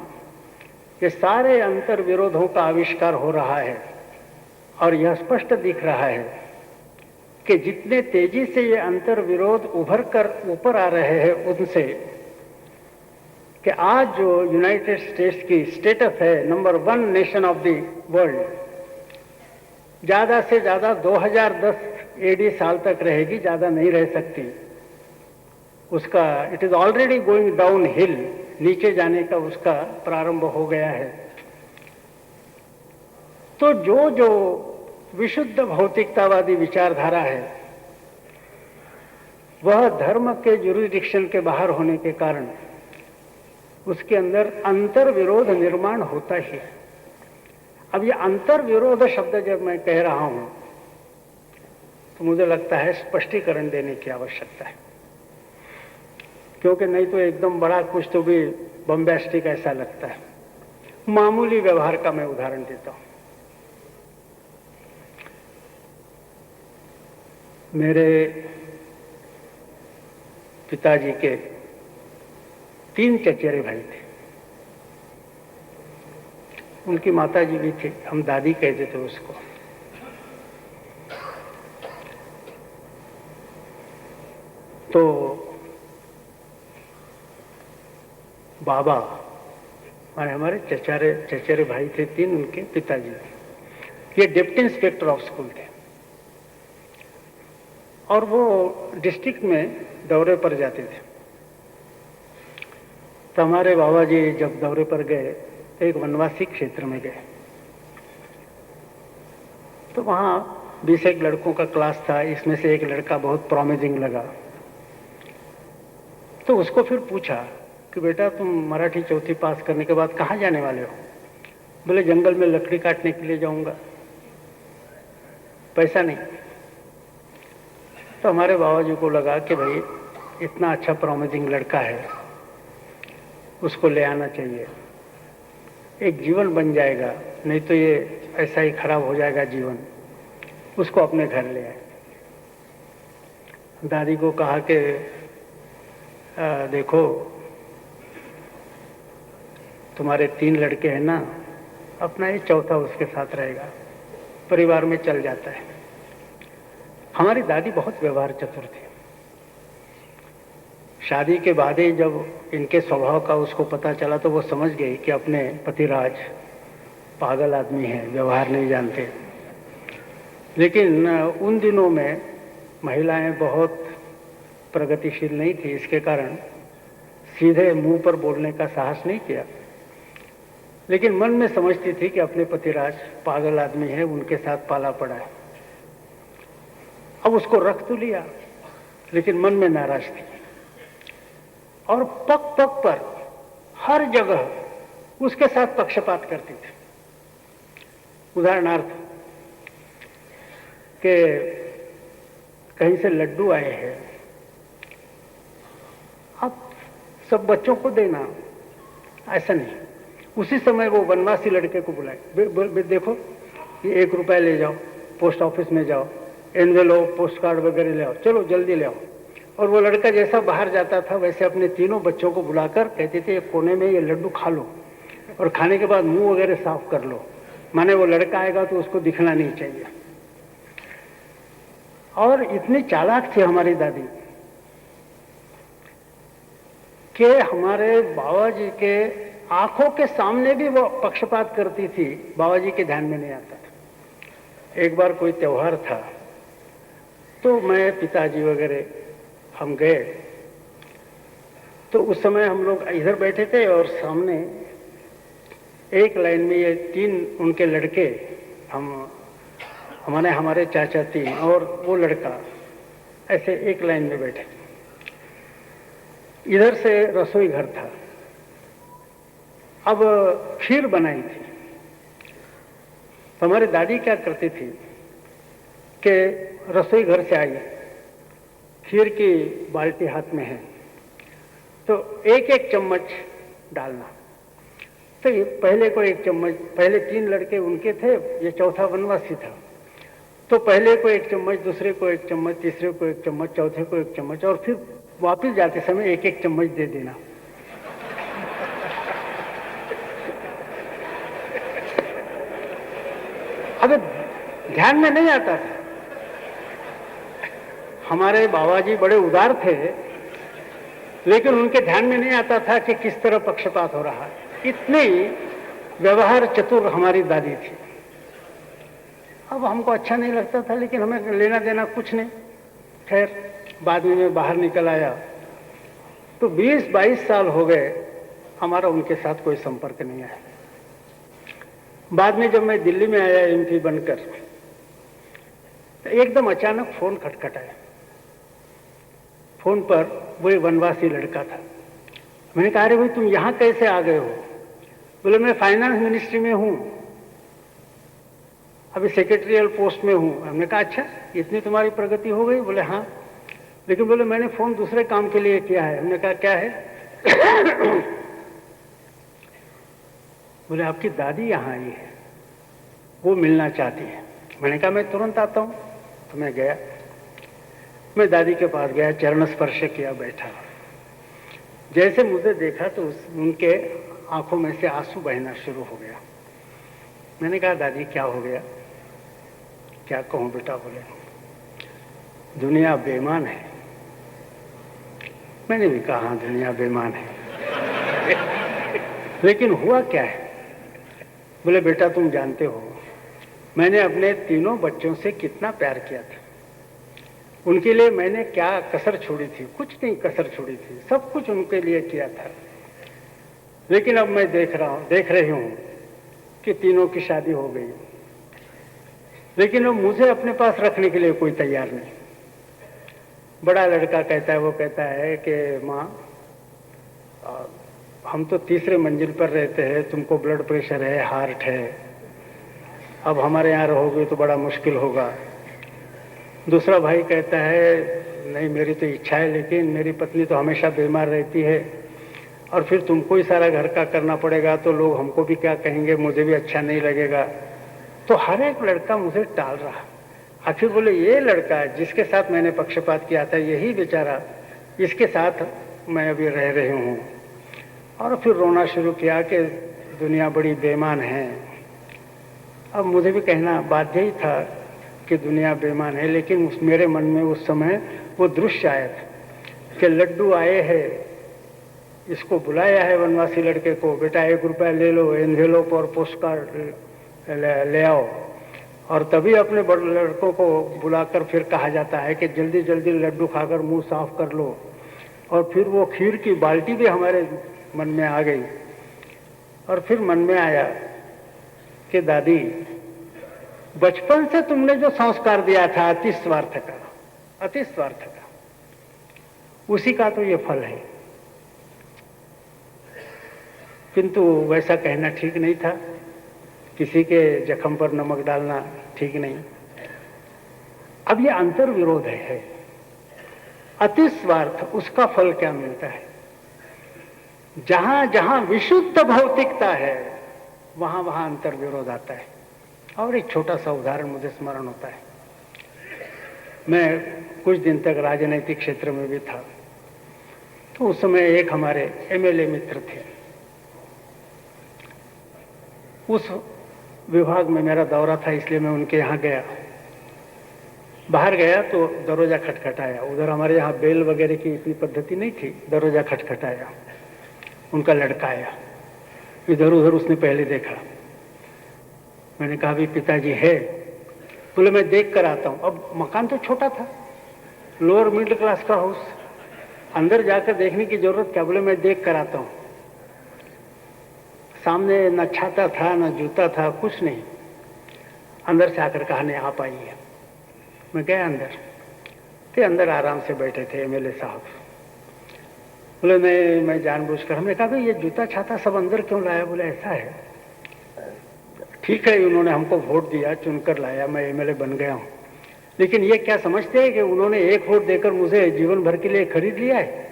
ये सारे अंतर विरोधों का आविष्कार हो रहा है। और यह स्पष्ट दिख रहा है कि जितने तेजी से ये अंतर विरोध उभर कर ऊपर आ रहे हैं, उनसे कि आज जो यूनाइटेड स्टेट्स की स्टेटस है number 1 nation of the world, ज्यादा से ज्यादा 2010 एडी साल तक रहेगी, ज्यादा नहीं रह सकती। उसका it is already going down hill, नीचे जाने का उसका प्रारंभ हो गया है। तो जो जो विशुद्ध भौतिकतावादी विचारधारा है, वह धर्म के ज्यूरिडिक्शन के बाहर होने के कारण उसके अंदर अंतर विरोध निर्माण होता ही है। अब ये अंतर विरोध शब्द जब मैं कह रहा हूं, तो मुझे लगता है स्पष्टीकरण देने की आवश्यकता है, क्योंकि नहीं तो एकदम बड़ा कुछ तो भी बम्बैस्टिक ऐसा लगता है। मामूली व्यवहार का मैं उदाहरण देता हूं। मेरे पिताजी के 3 चचेरे भाई थे। उनकी माता जी भी थी, हम दादी कहते थे उसको। तो बाबा और हमारे चचेरे भाई थे 3, उनके पिताजी, ये डिप्टी इंस्पेक्टर ऑफ स्कूल थे और वो डिस्ट्रिक्ट में दौरे पर जाते थे। तो हमारे बाबा जी जब दौरे पर गए तो एक वनवासी क्षेत्र में गए, तो वहाँ 20 लड़कों का क्लास था। इसमें से एक लड़का बहुत प्रॉमिसिंग लगा, तो उसको फिर पूछा कि बेटा तुम मराठी चौथी पास करने के बाद कहाँ जाने वाले हो? बोले जंगल में लकड़ी काटने के लिए जाऊंगा, पैसा नहीं। तो हमारे बाबा जी को लगा कि भाई इतना अच्छा प्रॉमिसिंग लड़का है, उसको ले आना चाहिए, एक जीवन बन जाएगा, नहीं तो ये ऐसा ही खराब हो जाएगा जीवन। उसको अपने घर ले आए। दादी को कहा कि देखो तुम्हारे 3 लड़के हैं ना, अपना ये चौथा उसके साथ रहेगा, परिवार में चल जाता है। हमारी दादी बहुत व्यवहार चतुर थी। शादी के बाद ही जब इनके स्वभाव का उसको पता चला तो वो समझ गई कि अपने पतिराज पागल आदमी है, व्यवहार नहीं जानते। लेकिन उन दिनों में महिलाएं बहुत प्रगतिशील नहीं थी, इसके कारण सीधे मुंह पर बोलने का साहस नहीं किया, लेकिन मन में समझती थी कि अपने पतिराज पागल आदमी है, उनके साथ पाला पड़ा है। अब उसको रख तो लिया, लेकिन मन में नाराज थी और पग पग पर हर जगह उसके साथ पक्षपात करती थी। उदाहरणार्थ कि कहीं से लड्डू आए हैं, अब सब बच्चों को देना, ऐसा नहीं। उसी समय वो वनवासी लड़के को बुलाए, देखो ये 1 रुपया ले जाओ, पोस्ट ऑफिस में जाओ, एनवेलप पोस्ट कार्ड वगैरह ले आओ, चलो जल्दी ले आओ। और वो लड़का जैसा बाहर जाता था वैसे अपने तीनों बच्चों को बुलाकर कहते थे एक कोने में ये लड्डू खा लो और खाने के बाद मुंह वगैरह साफ कर लो, माने वो लड़का आएगा तो उसको दिखना नहीं चाहिए। और इतनी चालाक थी हमारी दादी कि हमारे बाबा जी के आंखों के सामने भी वो पक्षपात करती थी, बाबा जी के ध्यान में नहीं आता था। एक बार कोई त्योहार था तो मैं पिताजी वगैरह हम गए, तो उस समय हम लोग इधर बैठे थे और सामने एक लाइन में ये 3 उनके लड़के, हमारे चाचा 3 और वो लड़का, ऐसे एक लाइन में बैठे। इधर से रसोई घर था। अब खीर बनाई थी, तो हमारी दादी क्या करती थी कि रसोई घर से आई, खीर की बाल्टी हाथ में है, तो एक एक चम्मच डालना। तो ये पहले को 1 चम्मच, पहले 3 लड़के उनके थे, ये चौथा वनवासी था, तो पहले को 1 चम्मच, दूसरे को 1 चम्मच, तीसरे को 1 चम्मच, चौथे को 1 चम्मच, और फिर वापिस जाते समय 1-1 चम्मच दे देना। अब ध्यान में नहीं आता था। हमारे बाबा जी बड़े उदार थे, लेकिन उनके ध्यान में नहीं आता था कि किस तरह पक्षपात हो रहा है। इतनी व्यवहार चतुर हमारी दादी थी। अब हमको अच्छा नहीं लगता था, लेकिन हमें लेना देना कुछ नहीं। खैर बाद में मैं बाहर निकल आया तो 20-22 साल हो गए हमारा उनके साथ कोई संपर्क नहीं आया। बाद में जब मैं दिल्ली में आया एमपी बनकर, तो एकदम अचानक फोन खटखटाया। फोन पर वो वनवासी लड़का था। मैंने कहा अरे भाई तुम यहां कैसे आ गए हो? बोले मैं फाइनेंस मिनिस्ट्री में हूं, अभी सेक्रेटरियल पोस्ट में हूं। हमने कहा अच्छा इतनी तुम्हारी प्रगति हो गई? बोले हाँ, लेकिन बोले मैंने फोन दूसरे काम के लिए किया है। हमने कहा क्या है? बोले आपकी दादी यहाँ आई है, वो मिलना चाहती है। मैंने कहा मैं तुरंत आता हूँ। तो मैं गया, मैं दादी के पास गया, चरण स्पर्श किया, बैठा। जैसे मुझे देखा तो उनके आंखों में से आंसू बहना शुरू हो गया। मैंने कहा दादी क्या हो गया? क्या कहूँ बेटा? बोले दुनिया बेईमान है। मैंने भी कहा हाँ दुनिया बेईमान है। लेकिन हुआ क्या है? बोले बेटा तुम जानते हो मैंने अपने तीनों बच्चों से कितना प्यार किया था। उनके लिए मैंने क्या कसर छोड़ी थी? कुछ नहीं कसर छोड़ी थी, सब कुछ उनके लिए किया था। लेकिन अब मैं देख रही हूं कि तीनों की शादी हो गई, लेकिन अब मुझे अपने पास रखने के लिए कोई तैयार नहीं। बड़ा लड़का कहता है, वो कहता है कि माँ हम तो तीसरे मंजिल पर रहते हैं, तुमको ब्लड प्रेशर है, हार्ट है, अब हमारे यहाँ रहोगे तो बड़ा मुश्किल होगा। दूसरा भाई कहता है नहीं मेरी तो इच्छा है, लेकिन मेरी पत्नी तो हमेशा बीमार रहती है और फिर तुमको ही सारा घर का करना पड़ेगा तो लोग हमको भी क्या कहेंगे, मुझे भी अच्छा नहीं लगेगा। तो हर एक लड़का मुझे टाल रहा। आखिर बोले ये लड़का जिसके साथ मैंने पक्षपात किया था, यही बेचारा, इसके साथ मैं अभी रह रही हूँ। और फिर रोना शुरू किया कि दुनिया बड़ी बेईमान है। अब मुझे भी कहना बाध्य ही था कि दुनिया बेईमान है, लेकिन मेरे मन में उस समय वो दृश्य आया था कि लड्डू आए हैं, इसको बुलाया है वनवासी लड़के को, बेटा 1 रुपया ले लो, एनवेलोप और पोस्ट कार्ड ले आओ। और तभी अपने बड़े लड़कों को बुलाकर फिर कहा जाता है कि जल्दी जल्दी लड्डू खाकर मुंह साफ कर लो। और फिर वो खीर की बाल्टी भी हमारे मन में आ गई। और फिर मन में आया कि दादी बचपन से तुमने जो संस्कार दिया था अति स्वार्थ का, उसी का तो ये फल है। किंतु वैसा कहना ठीक नहीं था, किसी के जख्म पर नमक डालना ठीक नहीं। अब ये अंतर विरोध है। अति स्वार्थ, उसका फल क्या मिलता है? जहां जहां विशुद्ध भौतिकता है वहां वहां अंतर विरोध आता है। और एक छोटा सा उदाहरण मुझे स्मरण होता है। मैं कुछ दिन तक राजनीतिक क्षेत्र में भी था, तो उस समय एक हमारे एमएलए मित्र थे। उस विभाग में मेरा दौरा था, इसलिए मैं उनके यहाँ गया। बाहर गया तो दरवाजा खटखटाया। उधर हमारे यहाँ बेल वगैरह की इतनी पद्धति नहीं थी। दरवाजा खटखटाया, उनका लड़का आया। इधर उधर उसने पहले देखा। मैंने कहा भी पिताजी है? बोले मैं देख कर आता हूँ। अब मकान तो छोटा था, लोअर मिडिल क्लास का हाउस, अंदर जाकर देखने की जरूरत क्या? बोले मैं देख कर आता हूँ। सामने न छाता था न जूता था, कुछ नहीं। अंदर से आकर कहा नहीं आप आइए। मैं गया अंदर, तो अंदर आराम से बैठे थे एमएलए साहब। बोले मैं जानबूझकर, हमने कहा भाई ये जूता छाता सब अंदर क्यों लाया? बोले ऐसा है। ठीक है, उन्होंने हमको वोट दिया, चुनकर लाया, मैं एमएलए बन गया हूँ, लेकिन ये क्या समझते हैं कि उन्होंने 1 वोट देकर मुझे जीवन भर के लिए खरीद लिया है?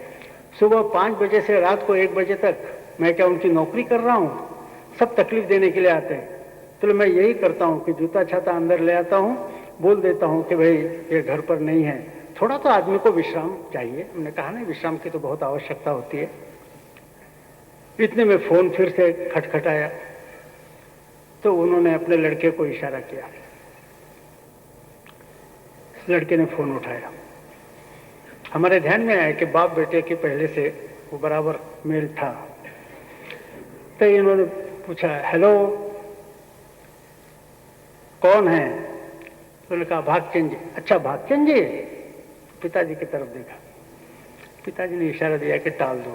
सुबह 5 बजे से रात को 1 बजे तक मैं क्या उनकी नौकरी कर रहा हूँ? सब तकलीफ देने के लिए आते हैं। तो मैं यही करता हूँ कि जूता छाता अंदर ले आता हूँ, बोल देता हूँ कि भाई ये घर पर नहीं है। थोड़ा तो आदमी को विश्राम चाहिए। हमने कहा नहीं, विश्राम की तो बहुत आवश्यकता होती है। इतने में फोन फिर से खटखटाया, तो उन्होंने अपने लड़के को इशारा किया। लड़के ने फोन उठाया। हमारे ध्यान में आया कि बाप बेटे के पहले से वो बराबर मेल था। तो इन्होंने पूछा हेलो कौन है? तो उन्होंने कहा भागचंद जी। अच्छा भागचंद जी? पिताजी की तरफ देखा। पिताजी ने इशारा दिया कि टाल दो।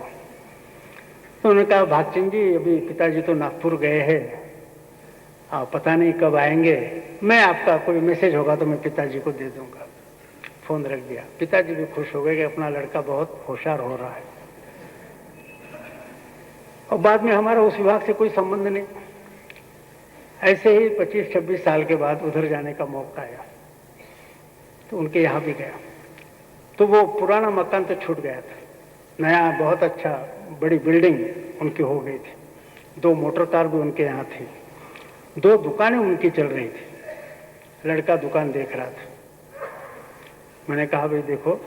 तो उन्होंने कहा भागचंद जी अभी पिताजी तो नागपुर गए हैं, आप पता नहीं कब आएंगे, मैं आपका कोई मैसेज होगा तो मैं पिताजी को दे दूंगा। फोन रख दिया। पिताजी भी खुश हो गए कि अपना लड़का बहुत होशियार हो रहा है। और बाद में हमारा उस विभाग से कोई संबंध नहीं। ऐसे ही 25-26 साल के बाद उधर जाने का मौका आया, तो उनके यहाँ भी गया। तो वो पुराना मकान तो छूट गया था, नया बहुत अच्छा बड़ी बिल्डिंग उनकी हो गई थी। 2 मोटर कार भी उनके यहाँ थी, 2 दुकानें उनकी चल रही थी। लड़का दुकान देख रहा था। मैंने कहा भाई देखो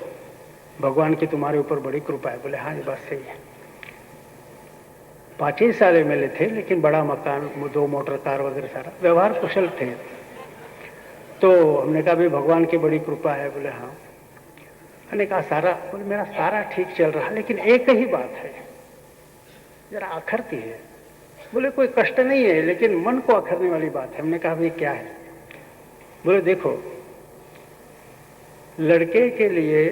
भगवान की तुम्हारे ऊपर बड़ी कृपा है। बोले हाँ ये बात सही है। 5 ही साल MLA थे, लेकिन बड़ा मकान, 2 मोटर कार वगैरह, सारा व्यवहार कुशल थे। तो हमने कहा भाई भगवान की बड़ी कृपा है। बोले हाँ। मैंने कहा सारा, बोले मेरा सारा ठीक चल रहा, लेकिन एक ही बात है जरा अखरती है। बोले कोई कष्ट नहीं है, लेकिन मन को अखरने वाली बात है। हमने कहा भाई क्या है? बोले देखो, लड़के के लिए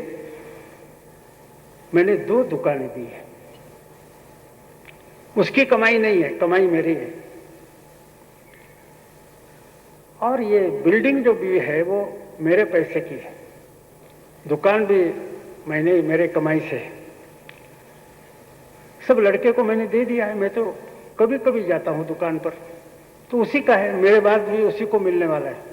मैंने 2 दुकानें दी है, उसकी कमाई नहीं है, कमाई मेरी है। और ये बिल्डिंग जो भी है वो मेरे पैसे की है, दुकान भी मैंने मेरे कमाई से है। सब लड़के को मैंने दे दिया है। मैं तो कभी कभी जाता हूं दुकान पर, तो उसी का है, मेरे बाद भी उसी को मिलने वाला है।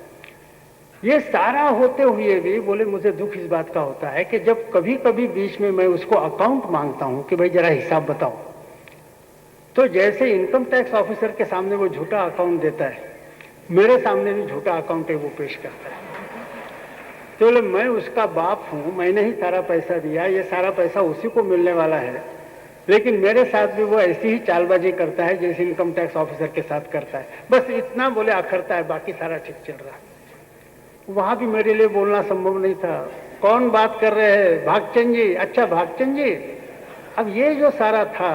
ये सारा होते हुए भी बोले मुझे दुख इस बात का होता है कि जब कभी कभी बीच में मैं उसको अकाउंट मांगता हूं कि भाई जरा हिसाब बताओ, तो जैसे इनकम टैक्स ऑफिसर के सामने वो झूठा अकाउंट देता है, मेरे सामने भी झूठा अकाउंट है वो पेश करता है। तो बोले मैं उसका बाप हूं, मैंने ही सारा पैसा दिया, ये सारा पैसा उसी को मिलने वाला है, लेकिन मेरे साथ भी वो ऐसी ही चालबाजी करता है जैसे इनकम टैक्स ऑफिसर के साथ करता है। बस इतना बोले अखरता है, बाकी सारा ठीक चल रहा है। वहां भी मेरे लिए बोलना संभव नहीं था। कौन बात कर रहे हैं? भागचंद जी। अच्छा भागचंद जी। अब ये जो सारा था,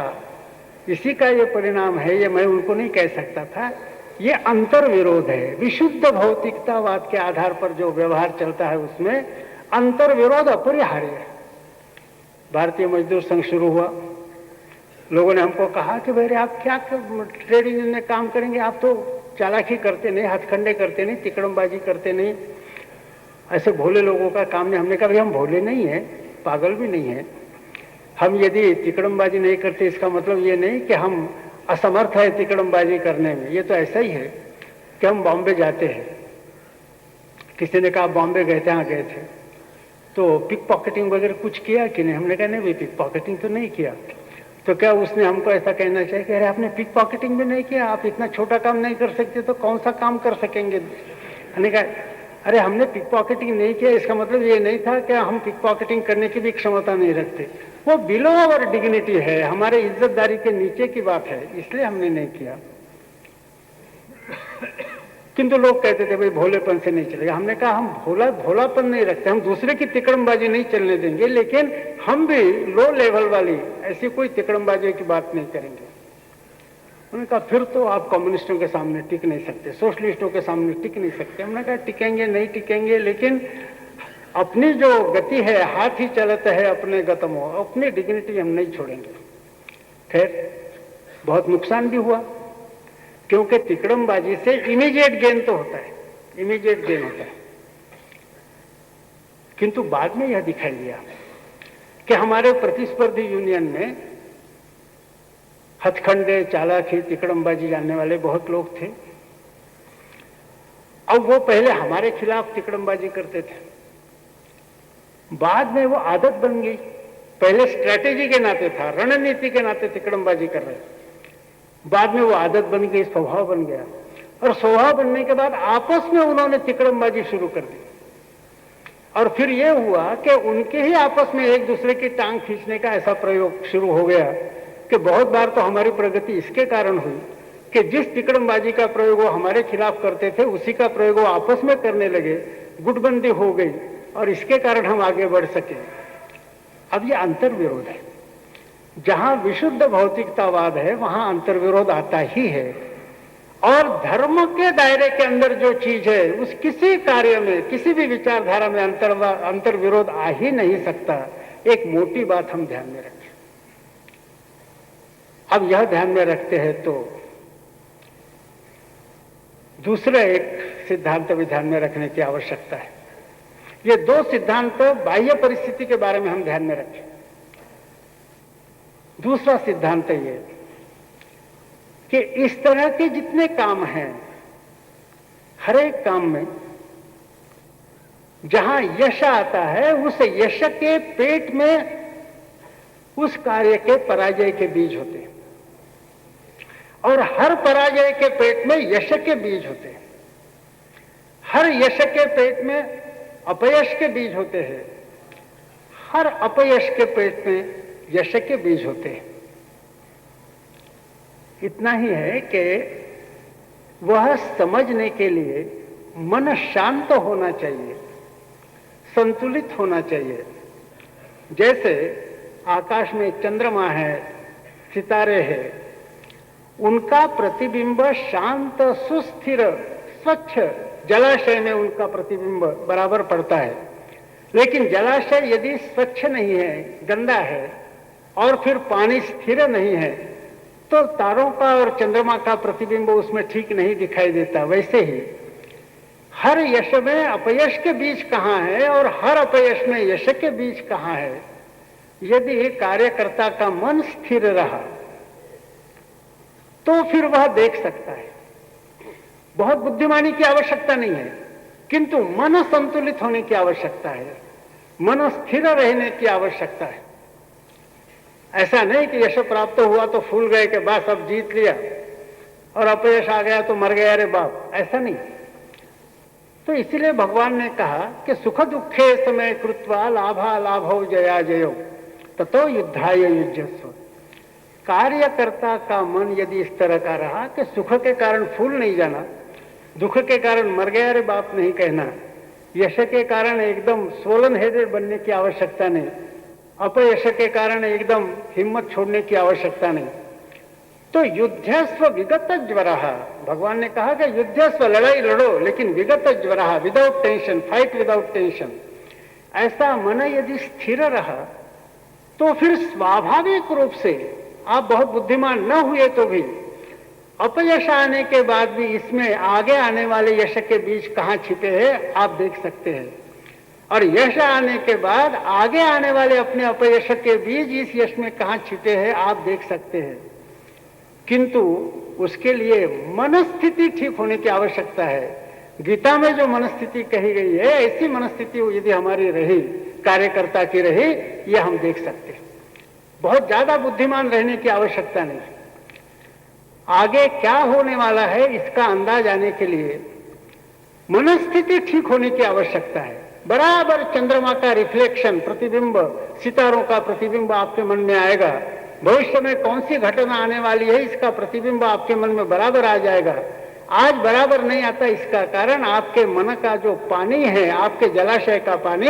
इसी का ये परिणाम है, ये मैं उनको नहीं कह सकता था। ये अंतर विरोध है। विशुद्ध भौतिकतावाद के आधार पर जो व्यवहार चलता है उसमें अंतर विरोध अपरिहार्य है। भारतीय मजदूर संघ शुरू हुआ, लोगों ने हमको कहा कि भाई आप क्या ट्रेड यूनियन में काम करेंगे, आप तो चालाकी करते नहीं, हथखंडे करते नहीं, तिकड़मबाजी करते नहीं, ऐसे भोले लोगों का काम नहीं। हमने कहा भाई हम भोले नहीं है, पागल भी नहीं है। हम यदि तिकड़मबाजी नहीं करते इसका मतलब ये नहीं कि हम असमर्थ है तिकड़मबाजी करने में। ये तो ऐसा ही है कि हम बॉम्बे जाते हैं, किसी ने कहा बॉम्बे गए थे? हाँ गए थे। तो पिक पॉकेटिंग वगैरह कुछ किया कि नहीं? हमने कहा नहीं भाई पिक पॉकेटिंग तो नहीं किया। तो क्या उसने हमको ऐसा कहना चाहिए कि अरे आपने पिक पॉकेटिंग भी नहीं किया, आप इतना छोटा काम नहीं कर सकते तो कौन सा काम कर सकेंगे? हमने कहा अरे हमने पिक पॉकेटिंग नहीं किया, इसका मतलब ये नहीं था कि हम पिक पॉकेटिंग करने की भी क्षमता नहीं रखते। वो बिलो और डिग्निटी है, हमारे इज्जतदारी के नीचे की बात है, इसलिए हमने नहीं किया। किंतु लोग कहते थे भाई भोलेपन से नहीं चलेगा। हमने कहा हम भोलापन नहीं रखते, हम दूसरे की तिकड़मबाजी नहीं चलने देंगे, लेकिन हम भी लो लेवल वाली ऐसी कोई तिकड़मबाजी की बात नहीं करेंगे। उन्होंने कहा फिर तो आप कम्युनिस्टों के सामने टिक नहीं सकते, सोशलिस्टों के सामने टिक नहीं सकते। हमने कहा टिकेंगे नहीं टिकेंगे, लेकिन अपनी जो गति है, हाथ ही चलते है अपने गतमो, अपनी डिग्निटी हम नहीं छोड़ेंगे। खैर बहुत नुकसान भी हुआ, क्योंकि तिकड़मबाजी से इमीडिएट गेन तो होता है, इमीडिएट गेन होता है। किंतु बाद में यह दिखाई दिया कि हमारे प्रतिस्पर्धी यूनियन में हथखंडे, चालाकी, तिकड़मबाजी जानने वाले बहुत लोग थे। अब वो पहले हमारे खिलाफ तिकड़मबाजी करते थे, बाद में वो आदत बन गई। पहले स्ट्रैटेजी के नाते था, रणनीति के नाते तिकड़मबाजी कर रहे थे, बाद में वो आदत बन गई, स्वभाव बन गया। और स्वभाव बनने के बाद आपस में उन्होंने तिकड़मबाजी शुरू कर दी। और फिर ये हुआ कि उनके ही आपस में एक दूसरे की टांग खींचने का ऐसा प्रयोग शुरू हो गया कि बहुत बार तो हमारी प्रगति इसके कारण हुई कि जिस तिकड़मबाजी का प्रयोग वो हमारे खिलाफ करते थे, उसी का प्रयोग वो आपस में करने लगे, गुटबंदी हो गई, और इसके कारण हम आगे बढ़ सके। अब ये अंतर विरोध है। जहां विशुद्ध भौतिकतावाद है वहां अंतर्विरोध आता ही है। और धर्म के दायरे के अंदर जो चीज है, उस किसी कार्य में, किसी भी विचारधारा में अंतर्विरोध आ ही नहीं सकता। एक मोटी बात हम ध्यान में रखें। अब यह ध्यान में रखते हैं तो दूसरा एक सिद्धांत भी ध्यान में रखने की आवश्यकता है। ये 2 सिद्धांत बाह्य परिस्थिति के बारे में हम ध्यान में रखें। दूसरा सिद्धांत ये कि इस तरह के जितने काम हैं, हर एक काम में जहां यश आता है, उस यश के पेट में उस कार्य के पराजय के बीज होते हैं, और हर पराजय के पेट में यश के बीज होते हैं। हर यश के पेट में अपयश के बीज होते हैं, हर अपयश के पेट में यश के बीज होते हैं। इतना ही है कि वह समझने के लिए मन शांत होना चाहिए, संतुलित होना चाहिए। जैसे आकाश में चंद्रमा है, सितारे हैं, उनका प्रतिबिंब शांत, सुस्थिर, स्वच्छ जलाशय में उनका प्रतिबिंब बराबर पड़ता है। लेकिन जलाशय यदि स्वच्छ नहीं है, गंदा है, और फिर पानी स्थिर नहीं है, तो तारों का और चंद्रमा का प्रतिबिंब उसमें ठीक नहीं दिखाई देता। वैसे ही हर यश में अपयश के बीच कहाँ है और हर अपयश में यश के बीच कहाँ है, यदि कार्यकर्ता का मन स्थिर रहा तो फिर वह देख सकता है। बहुत बुद्धिमानी की आवश्यकता नहीं है, किंतु मन संतुलित होने की आवश्यकता है, मन स्थिर रहने की आवश्यकता है। ऐसा नहीं कि यश प्राप्त हुआ तो फूल गए कि बस अब जीत लिया, और अपयश आ गया तो मर गया रे बाप, ऐसा नहीं। तो इसलिए भगवान ने कहा कि सुख दुखे समय कृत्वा लाभा लाभो जया जयो ततो युद्धाय युज्यस्व। कार्यकर्ता का मन यदि इस तरह का रहा कि सुख के कारण फूल नहीं जाना, दुख के कारण मर गया रे बाप नहीं कहना, यश के कारण एकदम सोलन हेडेड बनने की आवश्यकता नहीं, अपयश के कारण एकदम हिम्मत छोड़ने की आवश्यकता नहीं। तो युद्धस्व विगत ज्वरः, भगवान ने कहा कि युद्धस्व लड़ाई लड़ो, लेकिन विगत ज्वरः, without tension, fight without tension. ऐसा मन यदि स्थिर रहा तो फिर स्वाभाविक रूप से आप बहुत बुद्धिमान न हुए तो भी अपयश आने के बाद भी इसमें आगे आने वाले यश के बीच कहाँ छिपे हैं आप देख सकते हैं, और यश आने के बाद आगे आने वाले अपने अपयश के बीच इस यश में कहाँ छिपे हैं आप देख सकते हैं। किंतु उसके लिए मनस्थिति ठीक होने की आवश्यकता है। गीता में जो मनस्थिति कही गई है, ऐसी मनस्थिति यदि हमारी रही, कार्यकर्ता की रही, ये हम देख सकते हैं। बहुत ज्यादा बुद्धिमान रहने की आवश्यकता नहीं। आगे क्या होने वाला है इसका अंदाज आने के लिए मनस्थिति ठीक होने की आवश्यकता है। बराबर चंद्रमा का रिफ्लेक्शन, प्रतिबिंब, सितारों का प्रतिबिंब आपके मन में आएगा। भविष्य में कौन सी घटना आने वाली है इसका प्रतिबिंब आपके मन में बराबर आ जाएगा। आज बराबर नहीं आता, इसका कारण आपके मन का जो पानी है, आपके जलाशय का पानी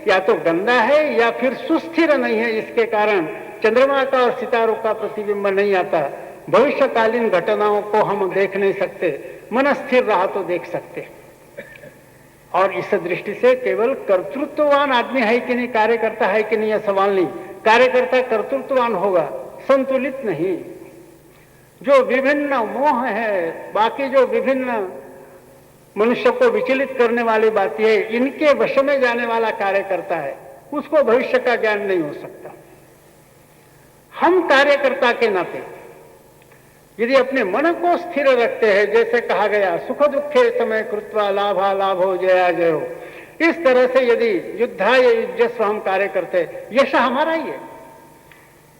या तो गंदा है या फिर सुस्थिर नहीं है, इसके कारण चंद्रमा का और सितारों का प्रतिबिंब नहीं आता। भविष्यकालीन घटनाओं को हम देख नहीं सकते, मन स्थिर रहा तो देख सकते। और इस दृष्टि से केवल कर्तृत्ववान आदमी है कि नहीं, कार्यकर्ता है कि नहीं, यह सवाल नहीं। कार्यकर्ता कर्तृत्ववान होगा, संतुलित नहीं। जो विभिन्न मोह है, बाकी जो विभिन्न मनुष्य को विचलित करने वाली बातें है, इनके वश में जाने वाला कार्यकर्ता है, उसको भविष्य का ज्ञान नहीं हो सकता। हम कार्यकर्ता के नाते यदि अपने मन को स्थिर रखते हैं, जैसे कहा गया सुख दुखे समय कृत्वा लाभा लाभो जया जयो, इस तरह से यदि युद्धाय युज्यस्व हम कार्य करते, यश हमारा ही है,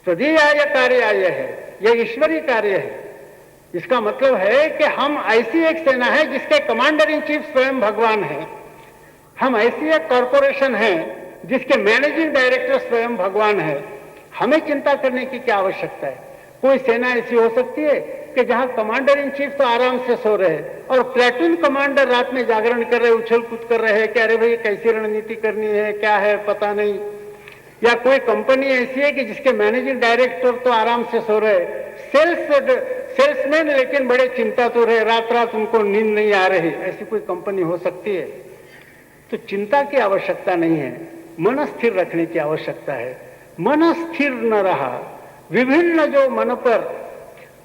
तदीयाय कार्याय है, यह ईश्वरीय कार्य है। इसका मतलब है कि हम ऐसी एक सेना है जिसके कमांडर इन चीफ स्वयं भगवान है। हम ऐसी एक कॉरपोरेशन है जिसके मैनेजिंग डायरेक्टर स्वयं भगवान है। हमें चिंता करने की क्या आवश्यकता है? कोई सेना ऐसी हो सकती है कि जहां कमांडर इन चीफ तो आराम से सो रहे और प्लेटून कमांडर रात में जागरण कर रहे, उछल कूद कर रहे हैं कि अरे भाई कैसी रणनीति करनी है, क्या है पता नहीं। या कोई कंपनी ऐसी है कि जिसके मैनेजिंग डायरेक्टर तो आराम से सो रहे, सेल्समैन लेकिन बड़े चिंता तो रहे, रात रात उनको नींद नहीं आ रही। ऐसी कोई कंपनी हो सकती है? तो चिंता की आवश्यकता नहीं है, मन स्थिर रखने की आवश्यकता है। मन स्थिर न रहा, विभिन्न जो मन पर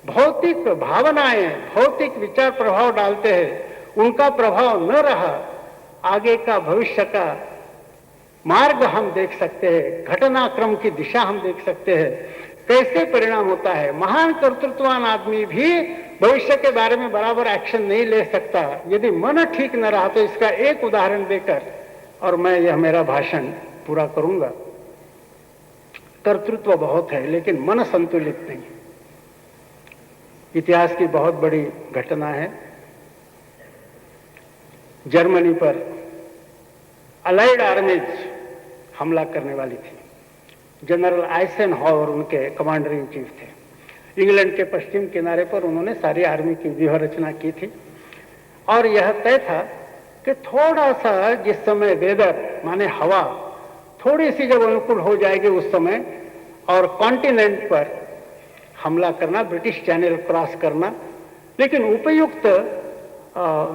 भौतिक भावनाएं, भौतिक विचार प्रभाव डालते हैं, उनका प्रभाव न रहा, आगे का भविष्य का मार्ग हम देख सकते हैं, घटनाक्रम की दिशा हम देख सकते हैं, कैसे परिणाम होता है। महान कर्तृत्ववान आदमी भी भविष्य के बारे में बराबर एक्शन नहीं ले सकता यदि मन ठीक न रहा। तो इसका एक उदाहरण देकर और मैं यह मेरा भाषण पूरा करूंगा। कर्तृत्व बहुत है लेकिन मन संतुलित नहीं। इतिहास की बहुत बड़ी घटना है। जर्मनी पर अलाइड आर्मीज हमला करने वाली थी। जनरल आइसेनहावर उनके कमांडर इन चीफ थे। इंग्लैंड के पश्चिम किनारे पर उन्होंने सारी आर्मी की व्यूह रचना की थी। और यह तय था कि थोड़ा सा जिस समय वेदर माने हवा थोड़ी सी जब अनुकूल हो जाएगी उस समय और कॉन्टिनेंट पर हमला करना, ब्रिटिश चैनल क्रॉस करना, लेकिन उपयुक्त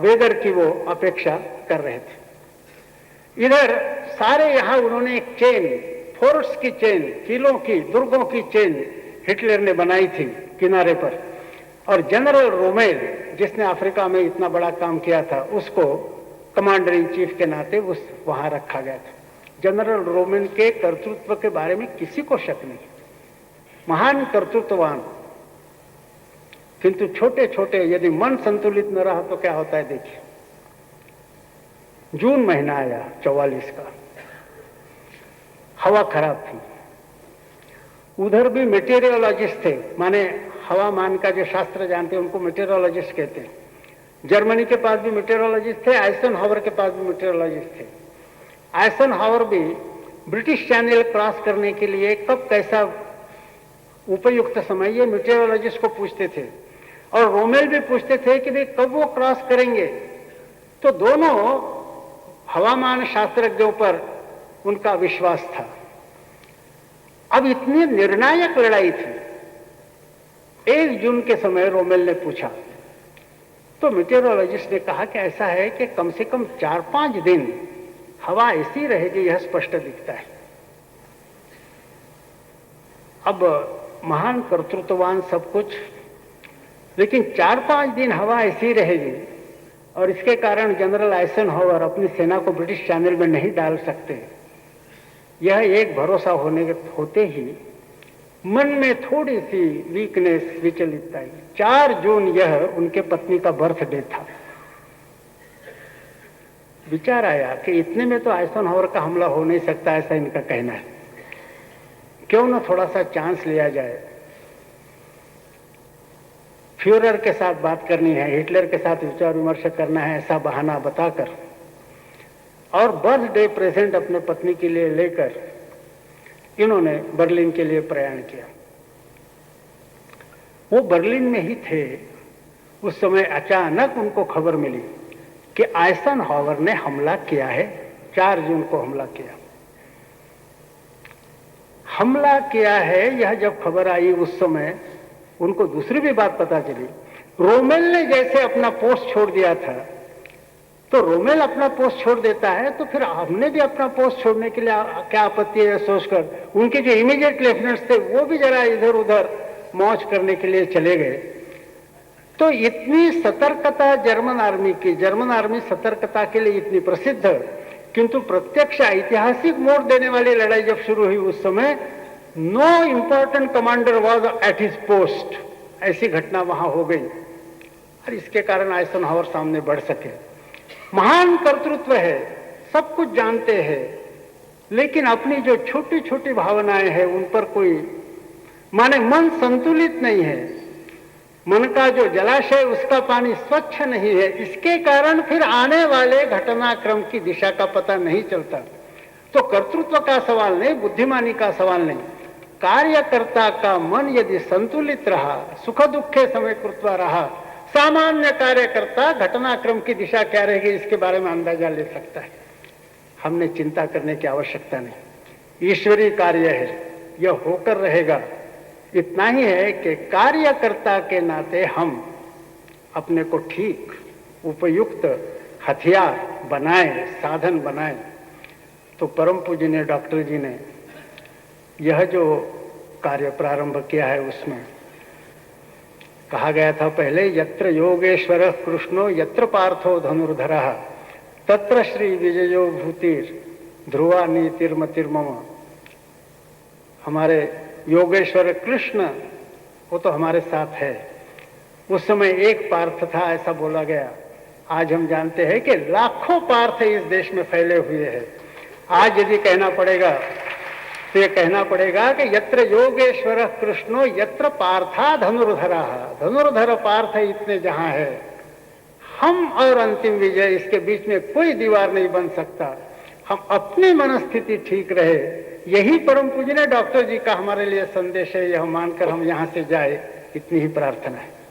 वेदर की वो अपेक्षा कर रहे थे। इधर सारे यहां उन्होंने एक चेन, फोर्ट्स की चेन, किलों की, दुर्गों की चेन हिटलर ने बनाई थी किनारे पर। और जनरल रोमेल जिसने अफ्रीका में इतना बड़ा काम किया था उसको कमांडर इन चीफ के नाते उस वहां रखा गया था। जनरल रोमेल के कर्तृत्व के बारे में किसी को शक नहीं, महान कर्तृत्ववान, किंतु छोटे छोटे यदि मन संतुलित न रहा तो क्या होता है देखिए। जून महीना आया 44 का, हवा खराब थी, उधर भी मेटेरियोलॉजिस्ट थे, माने हवामान का जो शास्त्र जानते हैं उनको मेटेरियोलॉजिस्ट कहते हैं। जर्मनी के पास भी मेटेरियोलॉजिस्ट थे, आइजनहावर के पास भी मेटेरियोलॉजिस्ट थे। आइजनहावर भी ब्रिटिश चैनल क्रॉस करने के लिए कब कैसा उपयुक्त समय, ये मेटेरियोलॉजिस्ट को पूछते थे। और रोमेल भी पूछते थे कि भाई कब वो क्रॉस करेंगे। तो दोनों हवामान शास्त्रज्ञों पर उनका विश्वास था। अब इतनी निर्णायक लड़ाई थी, 1 जून के समय रोमेल ने पूछा तो मेटेरियोलॉजिस्ट ने कहा कि ऐसा है कि कम से कम 4-5 दिन हवा ऐसी रहेगी, यह स्पष्ट दिखता है। अब महान कर्तृत्ववान सब कुछ, लेकिन 4-5 दिन हवा ऐसी रहेगी और इसके कारण जनरल आइजनहावर अपनी सेना को ब्रिटिश चैनल में नहीं डाल सकते। यह एक भरोसा होते ही मन में थोड़ी सी वीकनेस विचलित आई। 4 जून यह उनके पत्नी का बर्थडे था। विचार आया कि इतने में तो आइजनहावर का हमला हो नहीं सकता, ऐसा इनका कहना है, क्यों ना थोड़ा सा चांस लिया जाए। फ्यूरर के साथ बात करनी है, हिटलर के साथ विचार विमर्श करना है, ऐसा बहाना बताकर और बर्थडे प्रेजेंट अपने पत्नी के लिए लेकर इन्होंने बर्लिन के लिए प्रयाण किया। वो बर्लिन में ही थे, उस समय अचानक उनको खबर मिली कि आइजनहावर ने हमला किया है। 4 जून को हमला किया। हमला किया है, यह जब खबर आई उस समय उनको दूसरी भी बात पता चली। रोमेल ने जैसे अपना पोस्ट छोड़ दिया था, तो रोमेल अपना पोस्ट छोड़ देता है तो फिर हमने भी अपना पोस्ट छोड़ने के लिए क्या आपत्ति है सोचकर उनके जो इमीडिएट लेफ्टिनेंट्स थे वो भी जरा इधर उधर मौज करने के लिए चले गए। तो इतनी सतर्कता जर्मन आर्मी की, जर्मन आर्मी सतर्कता के लिए इतनी प्रसिद्ध, किंतु प्रत्यक्ष ऐतिहासिक मोड़ देने वाली लड़ाई जब शुरू हुई उस समय no important commander was at his post, ऐसी घटना वहां हो गई और इसके कारण आइजनहावर सामने बढ़ सके। महान कर्तृत्व है, सब कुछ जानते हैं, लेकिन अपनी जो छोटी छोटी भावनाएं हैं उन पर कोई माने मन संतुलित नहीं है, मन का जो जलाशय उसका पानी स्वच्छ नहीं है, इसके कारण फिर आने वाले घटनाक्रम की दिशा का पता नहीं चलता। तो कर्तृत्व का सवाल नहीं, बुद्धिमानी का सवाल नहीं, कार्यकर्ता का मन यदि संतुलित रहा, सुख दुखे समय कृत्वा रहा, सामान्य कार्यकर्ता घटनाक्रम की दिशा क्या रहेगी इसके बारे में अंदाजा ले सकता है। हमने चिंता करने की आवश्यकता नहीं, ईश्वरीय कार्य है, यह होकर रहेगा। इतना ही है कि कार्यकर्ता के नाते हम अपने को ठीक उपयुक्त हथियार बनाएं, साधन बनाएं। तो परम पूजनीय डॉक्टर जी ने यह जो कार्य प्रारंभ किया है उसमें कहा गया था पहले, यत्र योगेश्वर कृष्णो यत्र पार्थो धनुर्धरः तत्र श्री विजयो भूतिर ध्रुवा नीतिर्मतिर्मम। हमारे योगेश्वर कृष्ण वो तो हमारे साथ है। उस समय एक पार्थ था ऐसा बोला गया, आज हम जानते हैं कि लाखों पार्थ इस देश में फैले हुए हैं। आज यदि कहना पड़ेगा तो ये कहना पड़ेगा कि यत्र योगेश्वर कृष्णो यत्र पार्था धनुर्धरः, धनुर्धर पार्थ इतने जहां है, हम और अंतिम विजय इसके बीच में कोई दीवार नहीं बन सकता। हम अपनी मनस्थिति ठीक रहे, यही परम पूजनीय डॉक्टर जी का हमारे लिए संदेश है। यह मानकर हम यहाँ से जाए इतनी ही प्रार्थना है।